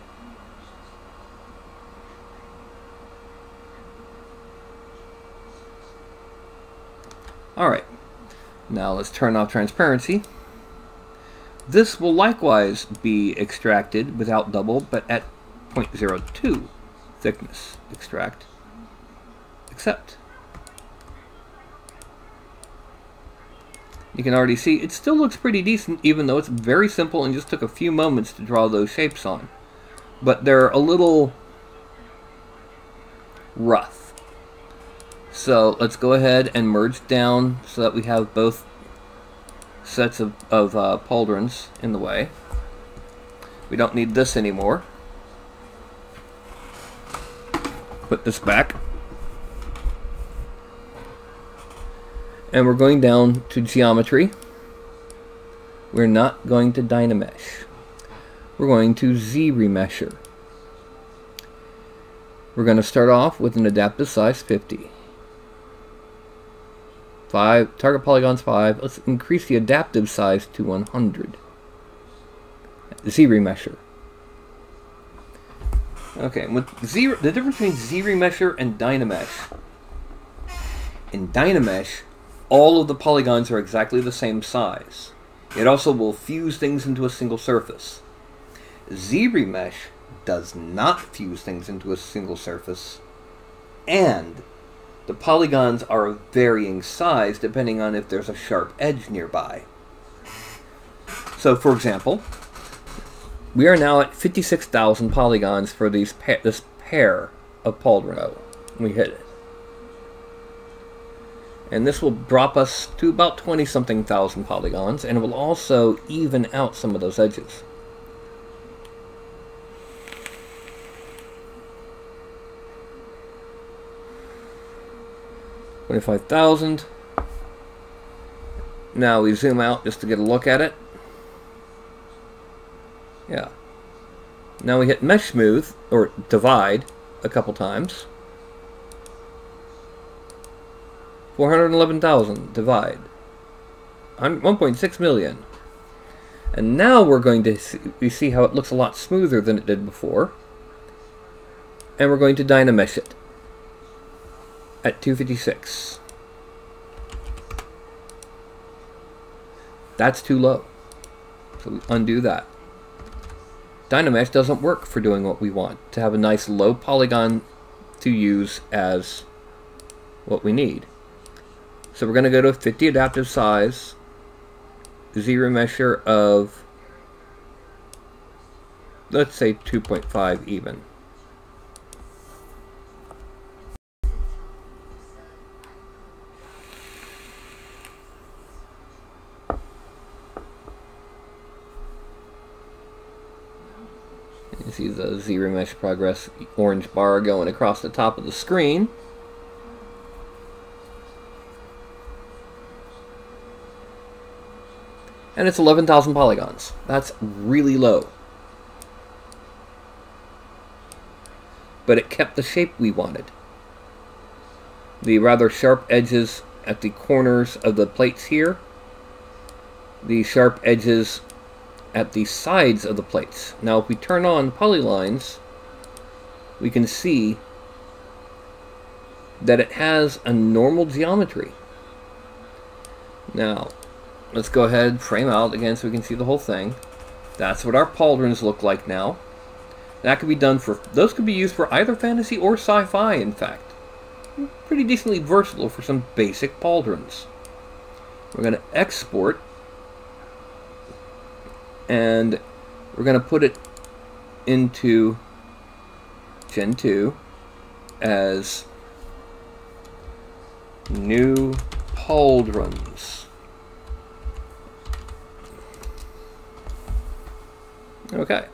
Alright, now let's turn off transparency. This will likewise be extracted without double, but at 0.02 thickness. Extract. Accept. You can already see it still looks pretty decent, even though it's very simple and just took a few moments to draw those shapes on. But they're a little rough. So let's go ahead and merge down so that we have both sets of pauldrons in the way. We don't need this anymore. Put this back. And we're going down to geometry. We're not going to Dynamesh. We're going to Z-Remesher. We're going to start off with an adaptive size 50. 5, target polygons 5. Let's increase the adaptive size to 100. Z-Remesher. Okay, with the difference between Z-Remesher and Dynamesh. In Dynamesh, all of the polygons are exactly the same size. It also will fuse things into a single surface. Z-Remesh does not fuse things into a single surface, and the polygons are of varying size depending on if there's a sharp edge nearby. So, for example, we are now at 56,000 polygons for this pair of pauldron. We hit it. And this will drop us to about 20-something thousand polygons, and it will also even out some of those edges. $25,000. Now we zoom out just to get a look at it. Yeah. Now we hit mesh smooth, or divide, a couple times. 411,000, divide. 1.6 million. And now we're going to see how it looks a lot smoother than it did before. And we're going to dynamesh it at 256. That's too low. So we undo that. Dynamesh doesn't work for doing what we want, to have a nice low polygon to use as what we need. So we're going to go to 50 adaptive size, Z-remesher of, let's say 2.5 even. You see the Z-remesh progress orange bar going across the top of the screen. And it's 11,000 polygons. That's really low. But it kept the shape we wanted. The rather sharp edges at the corners of the plates here. The sharp edges at the sides of the plates. Now if we turn on polylines, we can see that it has a normal geometry. Now, let's go ahead, frame out again so we can see the whole thing. That's what our pauldrons look like now. That could be done for, those could be used for either fantasy or sci-fi, in fact. Pretty decently versatile for some basic pauldrons. We're going to export, and we're going to put it into Gen 2 as new pauldrons. Okay.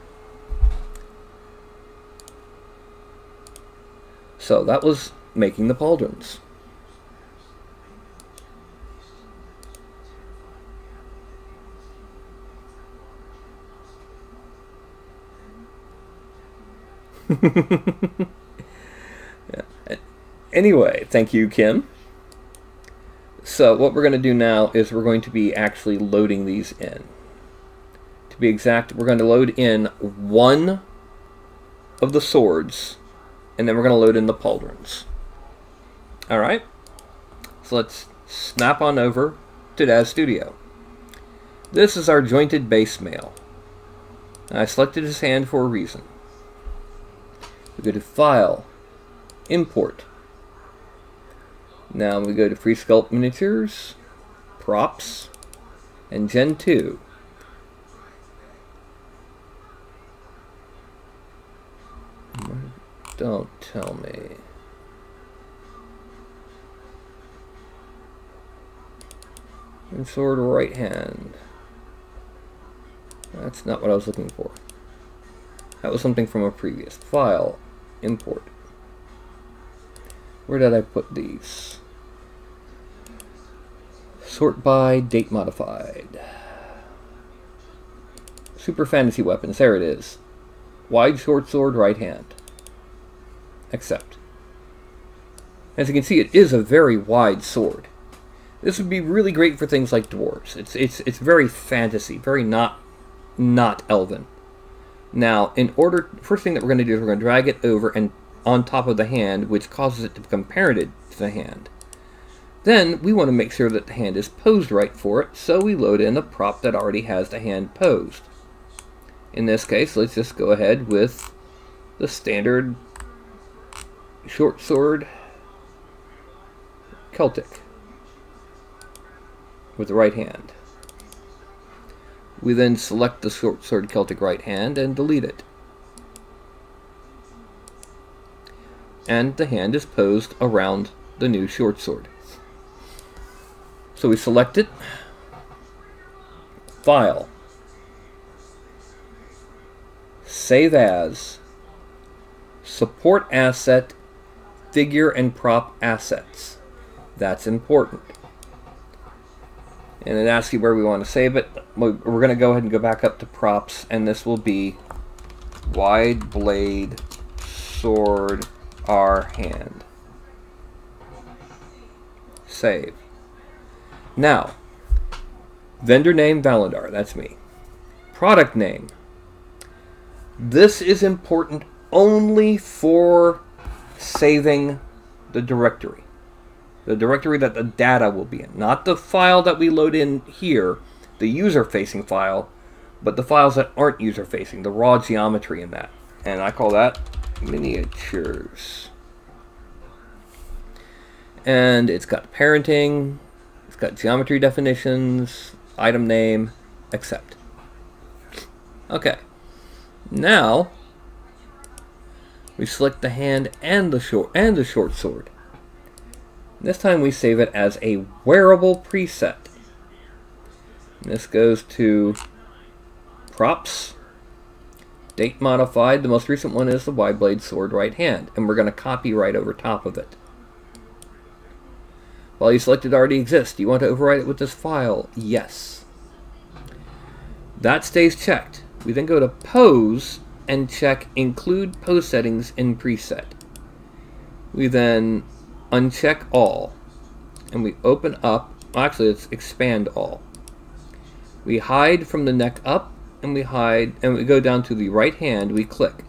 So that was making the pauldrons. Yeah. Anyway, thank you, Kim. So what we're going to do now is we're going to be actually loading these in. To be exact, we're going to load in one of the swords, and then we're going to load in the pauldrons. Alright? So let's snap on over to Daz Studio. This is our jointed base male. I selected his hand for a reason. We go to File, Import. Now we go to Free Sculpt Miniatures, Props, and Gen 2. Don't tell me. And sword right hand. That's not what I was looking for. That was something from a previous file. Import. Where did I put these? Sort by date modified. Super fantasy weapons. There it is. Wide short sword, right hand. Accept. As you can see, it is a very wide sword. This would be really great for things like dwarves. It's very fantasy, very not elven. Now, first thing that we're going to do is we're going to drag it over and on top of the hand, which causes it to become parented to the hand. Then we want to make sure that the hand is posed right for it, so we load in a prop that already has the hand posed. In this case, let's just go ahead with the standard short sword Celtic with the right hand. We then select the short sword Celtic right hand and delete it. And the hand is posed around the new short sword. So we select it, File, Save As, Support Asset, Figure and Prop Assets. That's important. And it asks you where we want to save it. We're going to go ahead and go back up to props, and this will be wide blade sword R hand. Save. Now, vendor name Valadar, that's me. Product name. This is important only for saving the directory. The directory that the data will be in. Not the file that we load in here, the user-facing file, but the files that aren't user-facing, the raw geometry in that. And I call that miniatures. And it's got parenting, it's got geometry definitions, item name, accept. Okay. Now we select the hand and the short sword. This time we save it as a wearable preset. And this goes to props, date modified. The most recent one is the wide blade sword right hand, and we're going to copy right over top of it. While you selected already exists, do you want to overwrite it with this file? Yes. That stays checked. We then go to pose and check include pose settings in preset. We then uncheck all, and we open up, actually let's expand all. We hide from the neck up, and we hide, and we go down to the right hand, we click.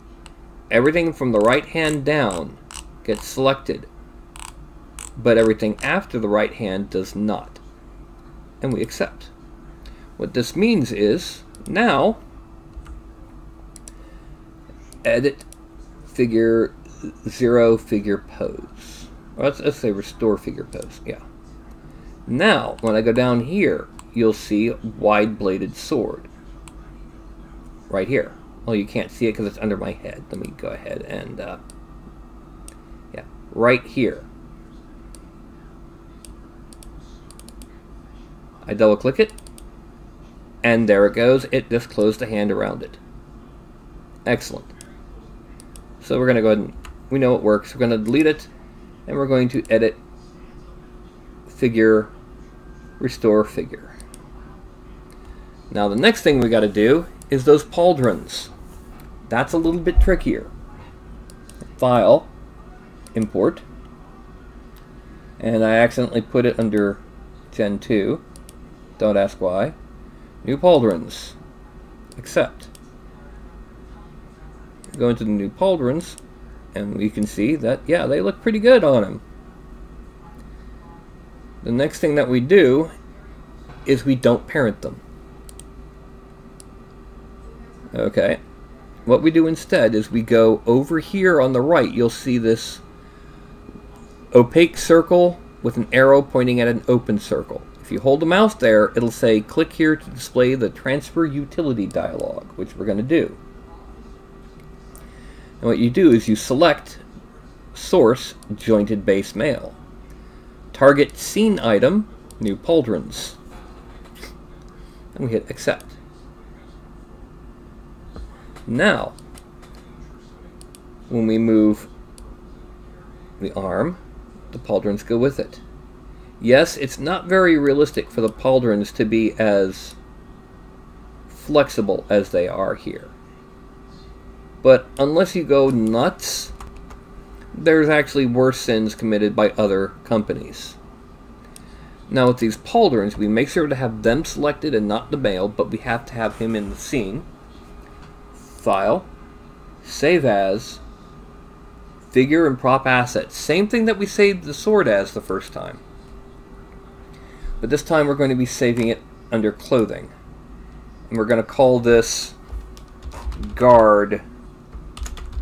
Everything from the right hand down gets selected, but everything after the right hand does not. And we accept. What this means is, now, edit figure 0 figure pose. Or let's say restore figure pose, yeah. Now, when I go down here, you'll see wide bladed sword. Right here. Well, you can't see it because it's under my head. Let me go ahead and, yeah, right here. I double click it, and there it goes. It just closed the hand around it. Excellent. So we're going to go ahead and, we know it works. We're going to delete it, and we're going to edit figure, restore figure. Now the next thing we got to do is those pauldrons. That's a little bit trickier. File, import, and I accidentally put it under Gen 2. Don't ask why. New pauldrons. Accept. Go into the new pauldrons, and we can see that, yeah, they look pretty good on them. The next thing that we do is we don't parent them. Okay. What we do instead is we go over here on the right. You'll see this opaque circle with an arrow pointing at an open circle. If you hold the mouse there, it'll say click here to display the transfer utility dialog, which we're going to do. And what you do is you select source jointed base mail. Target scene item, new pauldrons. And we hit accept. Now, when we move the arm, the pauldrons go with it. Yes, it's not very realistic for the pauldrons to be as flexible as they are here. But unless you go nuts, there's actually worse sins committed by other companies. Now with these pauldrons, we make sure to have them selected and not the male, but we have to have him in the scene. File, save as, figure and prop assets. Same thing that we saved the sword as the first time. But this time we're going to be saving it under clothing. And we're going to call this guard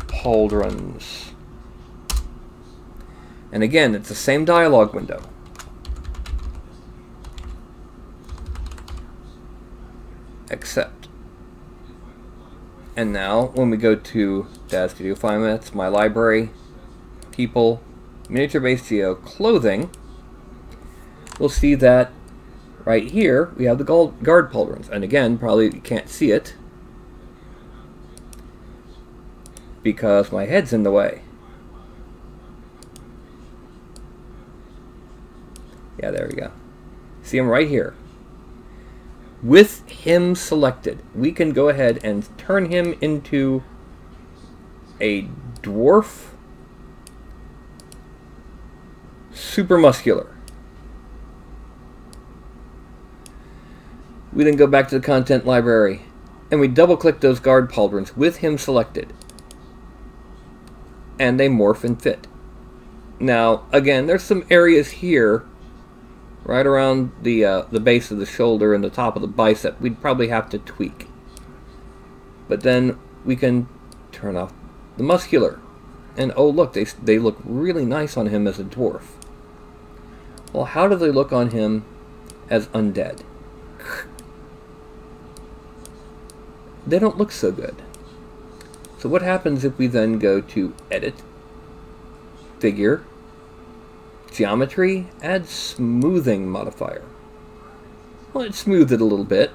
pauldrons. And again, it's the same dialog window. Accept. And now, when we go to Daz Studio Formats, My Library, People, Miniature Base Geo, Clothing, we'll see that Right here, we have the guard pauldrons. And again, probably you can't see it because my head's in the way. Yeah, there we go. See him right here. With him selected, we can go ahead and turn him into a dwarf super muscular. We then go back to the content library and we double click those guard pauldrons with him selected. And they morph and fit. Now, again, there's some areas here right around the base of the shoulder and the top of the bicep we'd probably have to tweak. But then we can turn off the muscular. And oh look, they look really nice on him as a dwarf. Well, how do they look on him as undead? They don't look so good. So what happens if we then go to Edit, Figure, Geometry, add Smoothing modifier? Well, it smoothed it a little bit.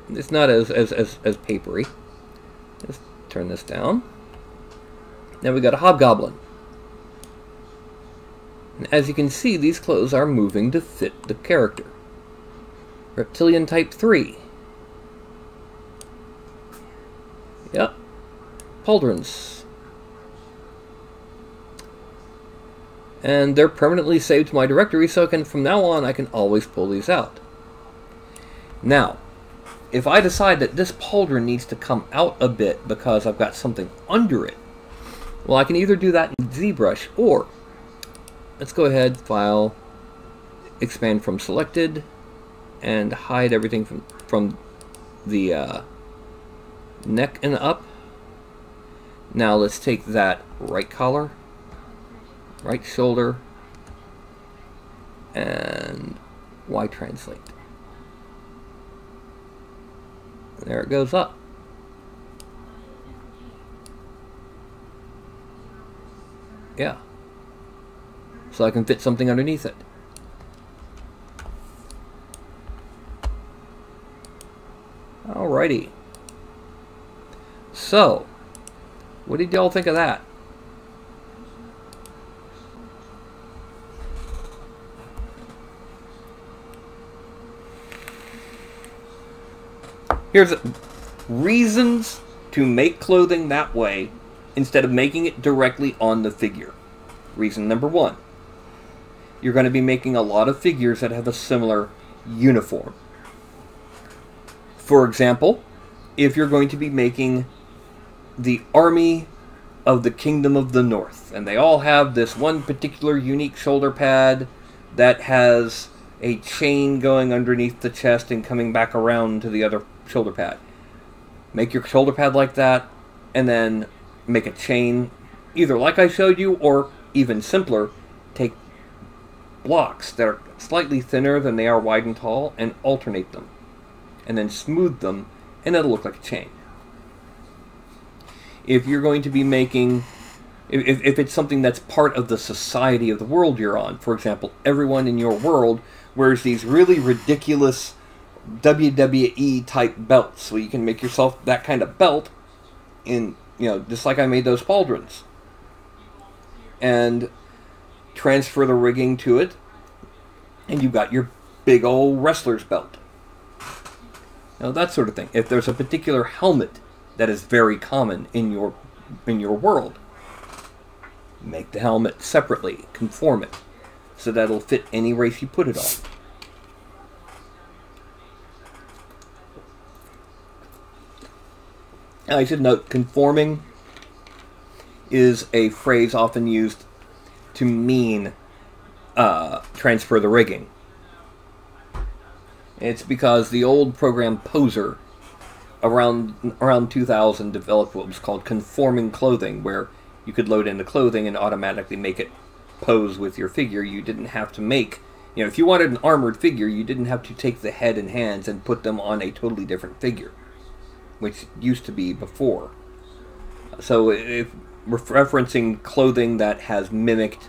It's not as papery. Let's turn this down. Now we got a hobgoblin. And as you can see, these clothes are moving to fit the character. Reptilian type 3. Yep. Pauldrons. And they're permanently saved to my directory, so from now on I can always pull these out. Now, if I decide that this pauldron needs to come out a bit because I've got something under it, well, I can either do that in ZBrush, or let's go ahead, File, Expand from Selected, and hide everything from the neck and up. Now let's take that right collar, right shoulder, and Y translate. There it goes up. Yeah. So I can fit something underneath it. Alrighty. So, what did y'all think of that? Here's reasons to make clothing that way instead of making it directly on the figure. Reason number one, you're going to be making a lot of figures that have a similar uniform. For example, if you're going to be making the army of the Kingdom of the North, and they all have this one particular unique shoulder pad that has a chain going underneath the chest and coming back around to the other shoulder pad. Make your shoulder pad like that, and then make a chain, either like I showed you, or even simpler, take blocks that are slightly thinner than they are wide and tall, and alternate them. And then smooth them, and it'll look like a chain. If you're going to be making, if it's something that's part of the society of the world you're on, for example, everyone in your world wears these really ridiculous WWE type belts, so you can make yourself that kind of belt in, just like I made those pauldrons, and transfer the rigging to it, and you've got your big old wrestler's belt. That sort of thing. If there's a particular helmet that is very common in your world, make the helmet separately, conform it, so that it'll fit any race you put it on. Now, I should note, conforming is a phrase often used to mean transfer the rigging. It's because the old program Poser around 2000 developed what was called conforming clothing, where you could load in the clothing and automatically make it pose with your figure. You didn't have to make, if you wanted an armored figure, you didn't have to take the head and hands and put them on a totally different figure, which used to be before. So if we're referencing clothing that has mimicked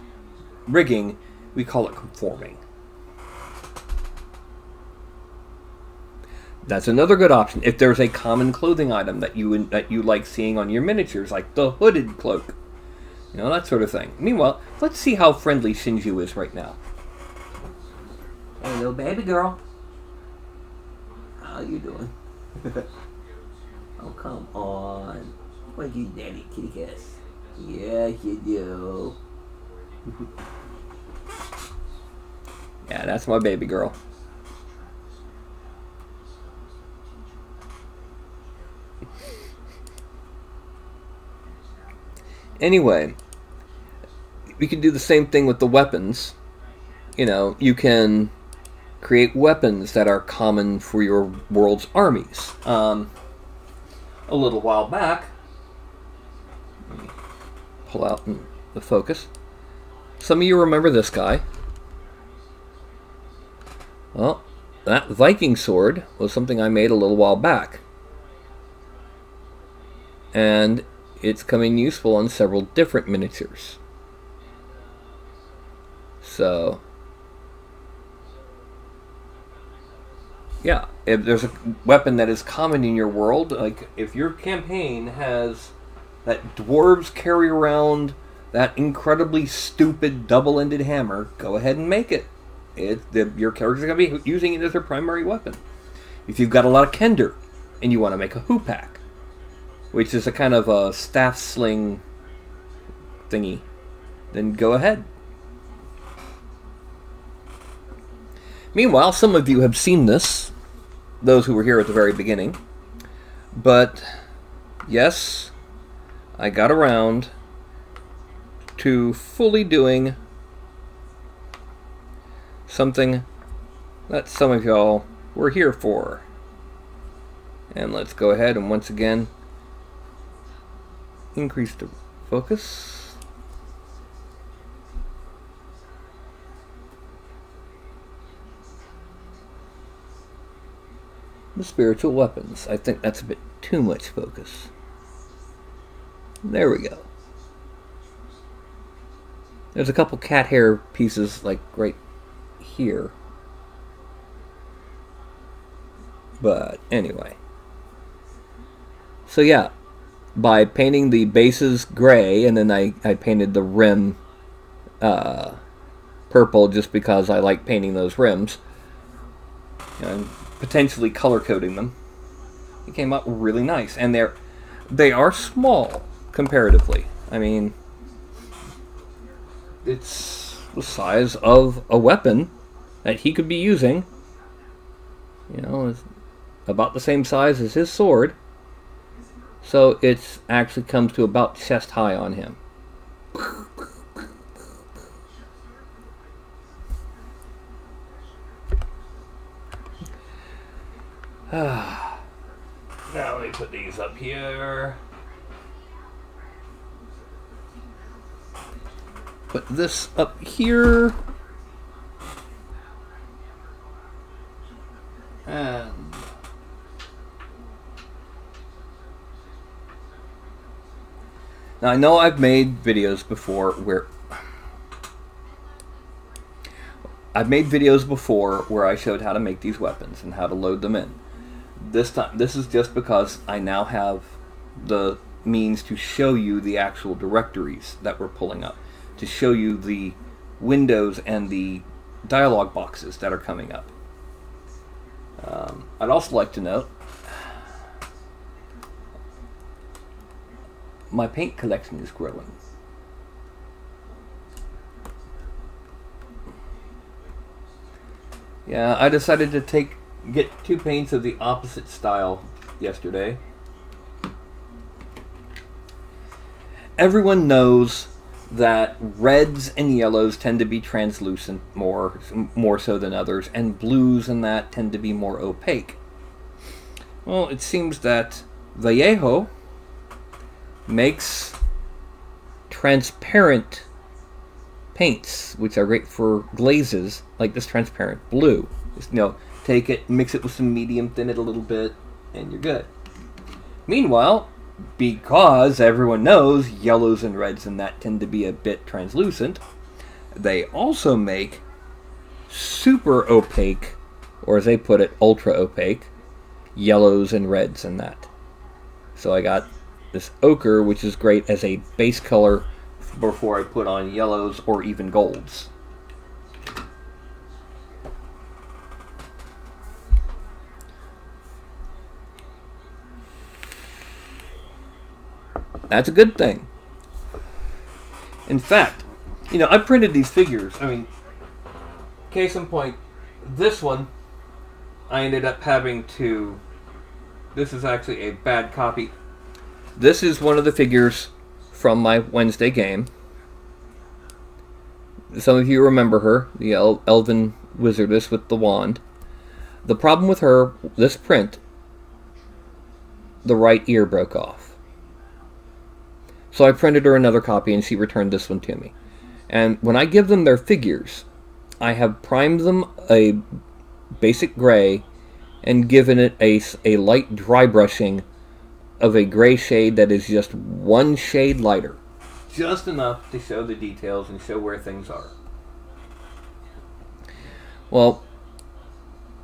rigging, we call it conforming. That's another good option. If there's a common clothing item that you like seeing on your miniatures, like the hooded cloak, you know, that sort of thing. Meanwhile, let's see how friendly Shinju is right now. Hello, baby girl. How you doing? Oh, come on. What you daddy kitty kiss? Yeah, you do. Yeah, that's my baby girl. Anyway, we can do the same thing with the weapons. You know, you can create weapons that are common for your world's armies. A little while back, let me pull out the focus. Some of you remember this guy. Well, that Viking sword was something I made a little while back. And it's coming useful on several different miniatures. So, yeah, if there's a weapon that is common in your world, like if your campaign has that dwarves carry around that incredibly stupid double-ended hammer, go ahead and make it. Your characters are going to be using it as their primary weapon. If you've got a lot of Kender and you want to make a hoopak, which is a kind of a staff sling thingy, then go ahead. Meanwhile, some of you have seen this, those who were here at the very beginning, but yes, I got around to fully doing something that some of y'all were here for. And let's go ahead and once again increase the focus. The spiritual weapons. I think that's a bit too much focus. There we go. There's a couple cat hair pieces like right here. But anyway. So yeah, by painting the bases gray, and then I painted the rim purple just because I like painting those rims, and potentially color coding them. It came out really nice, and they are small comparatively. I mean, it's the size of a weapon that he could be using. You know, it's about the same size as his sword. So it actually comes to about chest high on him. Now let me put these up here. Put this up here. And now I know I've made videos before where I showed how to make these weapons and how to load them in. This time, this is just because I now have the means to show you the actual directories that we're pulling up, to show you the windows and the dialog boxes that are coming up. I'd also like to note my paint collection is growing. Yeah, I decided to get two paints of the opposite style yesterday. Everyone knows that reds and yellows tend to be translucent more so than others, and blues and that tend to be more opaque. Well, it seems that Vallejo makes transparent paints, which are great for glazes, like this transparent blue. Just, take it, mix it with some medium, thin it a little bit, and you're good. Meanwhile, because everyone knows yellows and reds and that tend to be a bit translucent, they also make super opaque, or as they put it, ultra opaque, yellows and reds and that. So I got this ochre, which is great as a base color before I put on yellows or even golds. That's a good thing. In fact, I printed these figures. I mean, case in point, this one, I ended up having to... This is actually a bad copy. This is one of the figures from my Wednesday game. Some of you remember her, the elven wizardess with the wand. The problem with her, this print, the right ear broke off. So I printed her another copy and she returned this one to me. And when I give them their figures, I have primed them a basic gray and given it a light dry brushing of a gray shade that is just one shade lighter. Just enough to show the details and show where things are. Well,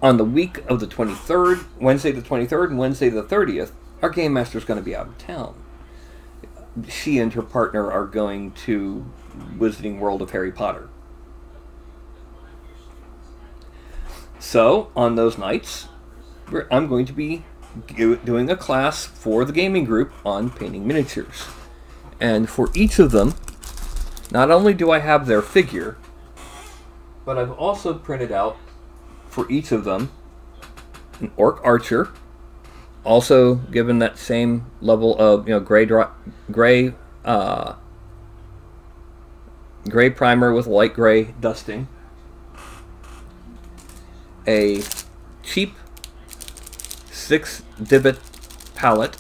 on the week of the 23rd, Wednesday the 23rd and Wednesday the 30th, our Game Master is going to be out of town. She and her partner are going to Wizarding World of Harry Potter. So, on those nights, I'm going to be doing a class for the gaming group on painting miniatures. And for each of them, not only do I have their figure, but I've also printed out for each of them an orc archer, also given that same level of gray primer with light gray dusting, a cheap 6-divot palette,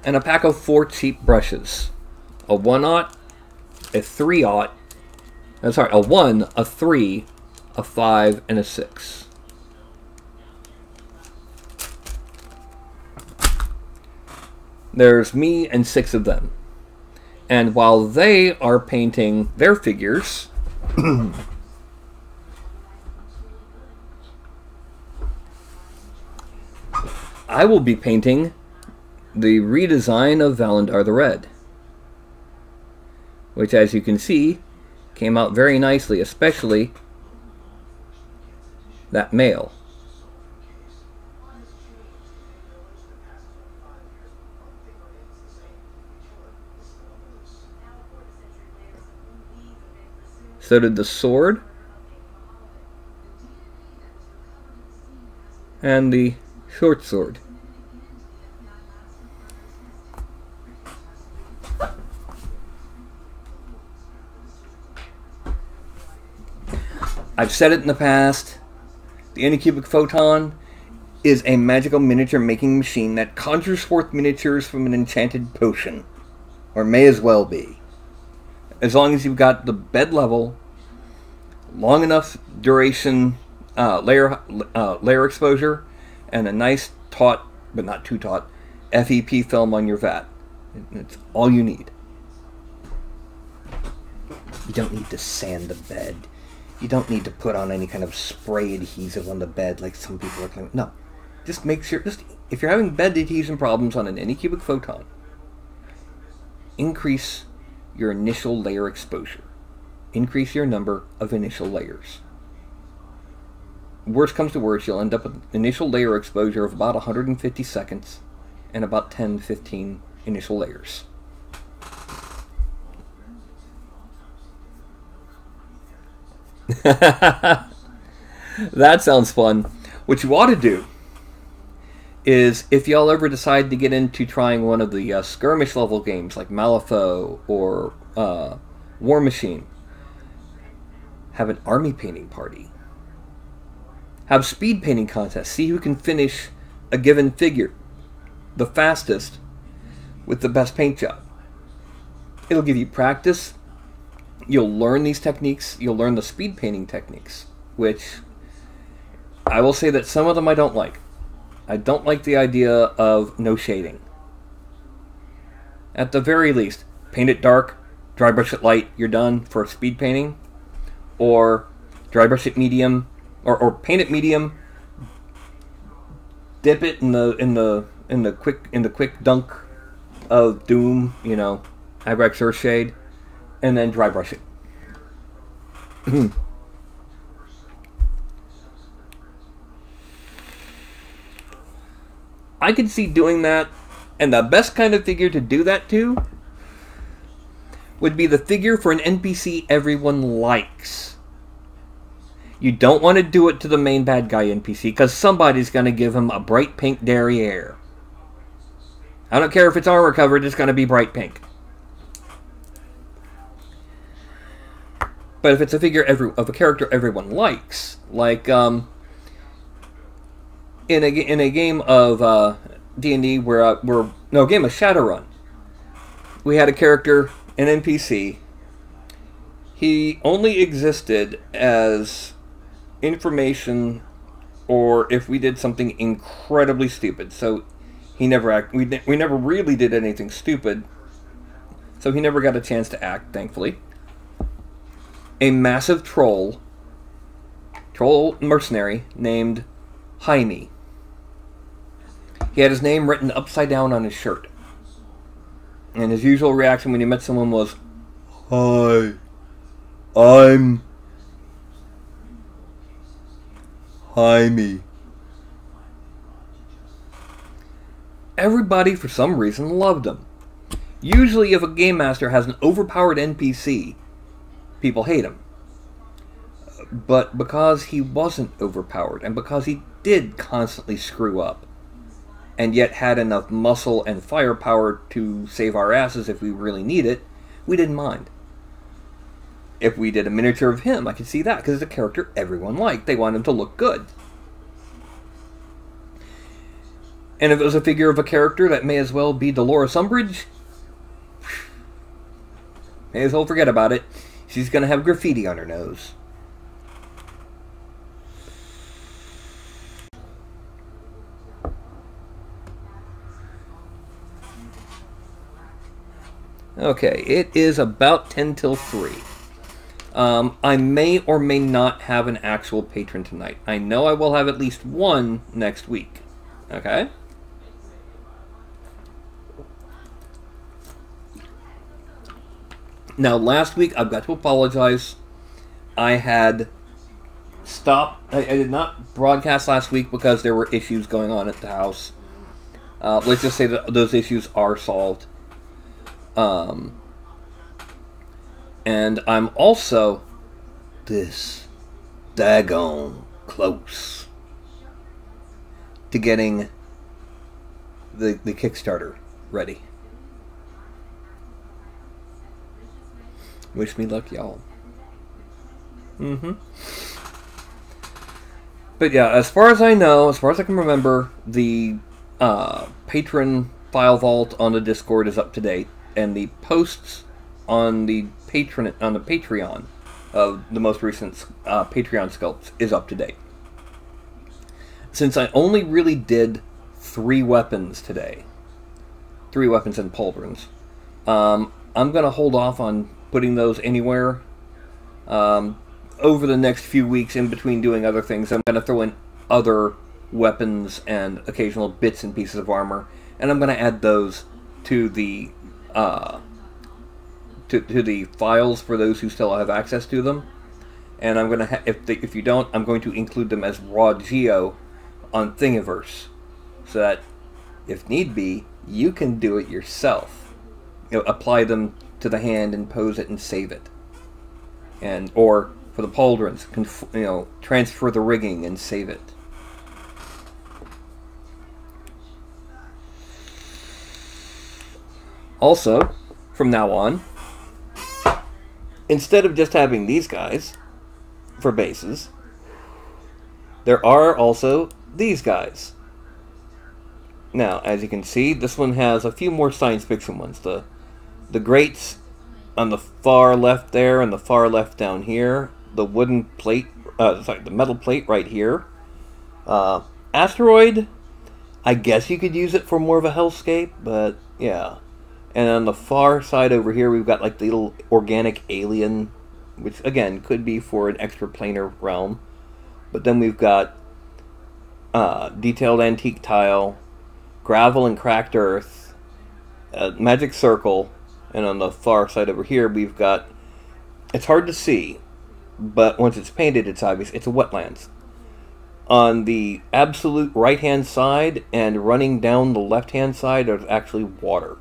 and a pack of 4 cheap brushes. A 1-aught, a 3-aught, a 1, a 3, a 5, and a 6. There's me and 6 of them. And while they are painting their figures, I will be painting the redesign of Valandar the Red, which, as you can see, came out very nicely, especially that male. So did the sword and the short sword. I've said it in the past, the Anycubic Photon is a magical miniature making machine that conjures forth miniatures from an enchanted potion, or may as well be. As long as you've got the bed level, long enough duration layer exposure, and a nice taut, but not too taut, FEP film on your vat. It's all you need. You don't need to sand the bed. You don't need to put on any kind of spray adhesive on the bed like some people are claiming. No. Just make sure, if you're having bed adhesion problems on an Anycubic Photon, increase your initial layer exposure. Increase your number of initial layers. Worst comes to worst, you'll end up with initial layer exposure of about 150 seconds and about 10-15 initial layers. That sounds fun. What you ought to do is, if y'all ever decide to get into trying one of the skirmish level games like Malifaux or War Machine, have an army painting party. Have speed painting contests. See who can finish a given figure the fastest with the best paint job. It'll give you practice. You'll learn these techniques. You'll learn the speed painting techniques, which I will say that some of them I don't like. I don't like the idea of no shading. At the very least, paint it dark, dry brush it light, you're done for speed painting. Or dry brush it medium, or paint it medium, dip it in the quick dunk of Doom, Agrax Earthshade, and then dry brush it. I could see doing that, and the best kind of figure to do that to would be the figure for an NPC everyone likes. You don't want to do it to the main bad guy NPC, because somebody's going to give him a bright pink derriere. I don't care if it's armor covered, it's going to be bright pink. But if it's a figure of a character everyone likes, like in a game of D&D game of Shadowrun, we had a character, an NPC. He only existed as information, or if we did something incredibly stupid. So he never we never really did anything stupid. So he never got a chance to act, thankfully. A massive troll mercenary named Jaime. He had his name written upside down on his shirt. And his usual reaction when he met someone was, "Hi, I'm Jaime." Everybody, for some reason, loved him. Usually, if a game master has an overpowered NPC, people hate him. But because he wasn't overpowered, and because he did constantly screw up, and yet had enough muscle and firepower to save our asses if we really need it, we didn't mind. If we did a miniature of him, I could see that, because it's a character everyone liked. They want him to look good. And if it was a figure of a character that may as well be Dolores Umbridge, may as well forget about it. She's going to have graffiti on her nose. Okay, it is about 10 till 3. I may or may not have an actual patron tonight. I know I will have at least one next week. Okay? Now, last week, I've got to apologize. I had stopped. I did not broadcast last week because there were issues going on at the house. Let's just say that those issues are solved. And I'm also this daggone close to getting the Kickstarter ready. Wish me luck, y'all. But yeah, as far as I know, as far as I can remember, the patron file vault on the Discord is up to date, and the posts on the Patreon of the most recent Patreon sculpts is up to date. Since I only really did 3 weapons today, 3 weapons and pauldrons, I'm going to hold off on putting those anywhere. Over the next few weeks, in between doing other things, I'm going to throw in other weapons and occasional bits and pieces of armor, and I'm going to add those to the to the files for those who still have access to them. And I'm going to if you don't, I'm going to include them as raw geo on Thingiverse, so that if need be, you can do it yourself. Apply them to the hand and pose it and save it, or for the pauldrons, transfer the rigging and save it. Also, from now on, instead of just having these guys for bases, there are also these guys. Now, as you can see, this one has a few more science fiction ones. The grates on the far left there, and the far left down here. The wooden plate, the metal plate right here. Asteroid, I guess you could use it for more of a hellscape, but yeah. And on the far side over here, we've got like the little organic alien, which again could be for an extraplanar realm. But then we've got detailed antique tile, gravel and cracked earth, a magic circle, and on the far side over here we've got, it's hard to see, but once it's painted it's obvious, it's a wetlands. On the absolute right hand side and running down the left hand side there's actually water.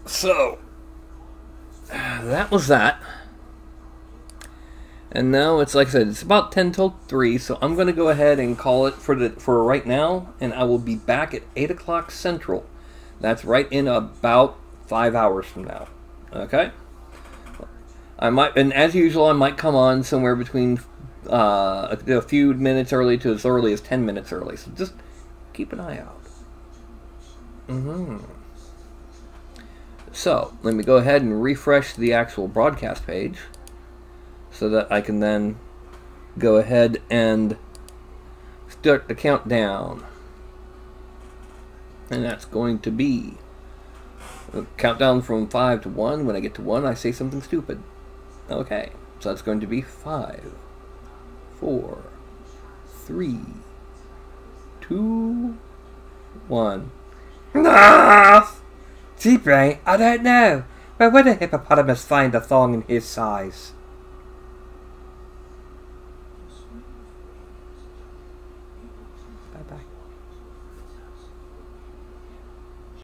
So that was that. And now it's, like I said, it's about 10 till 3, so I'm going to go ahead and call it for right now, and I will be back at 8 o'clock Central. That's right in about 5 hours from now. Okay? I might, and as usual, I might come on somewhere between a few minutes early to as early as 10 minutes early, so just keep an eye out. So, let me go ahead and refresh the actual broadcast page so that I can then go ahead and start the countdown. And that's going to be a countdown from 5 to 1. When I get to 1, I say something stupid. Okay, so that's going to be 5, 4, 3, 2, 1. Gee, Brain, I don't know. Where would a hippopotamus find a thong in his size?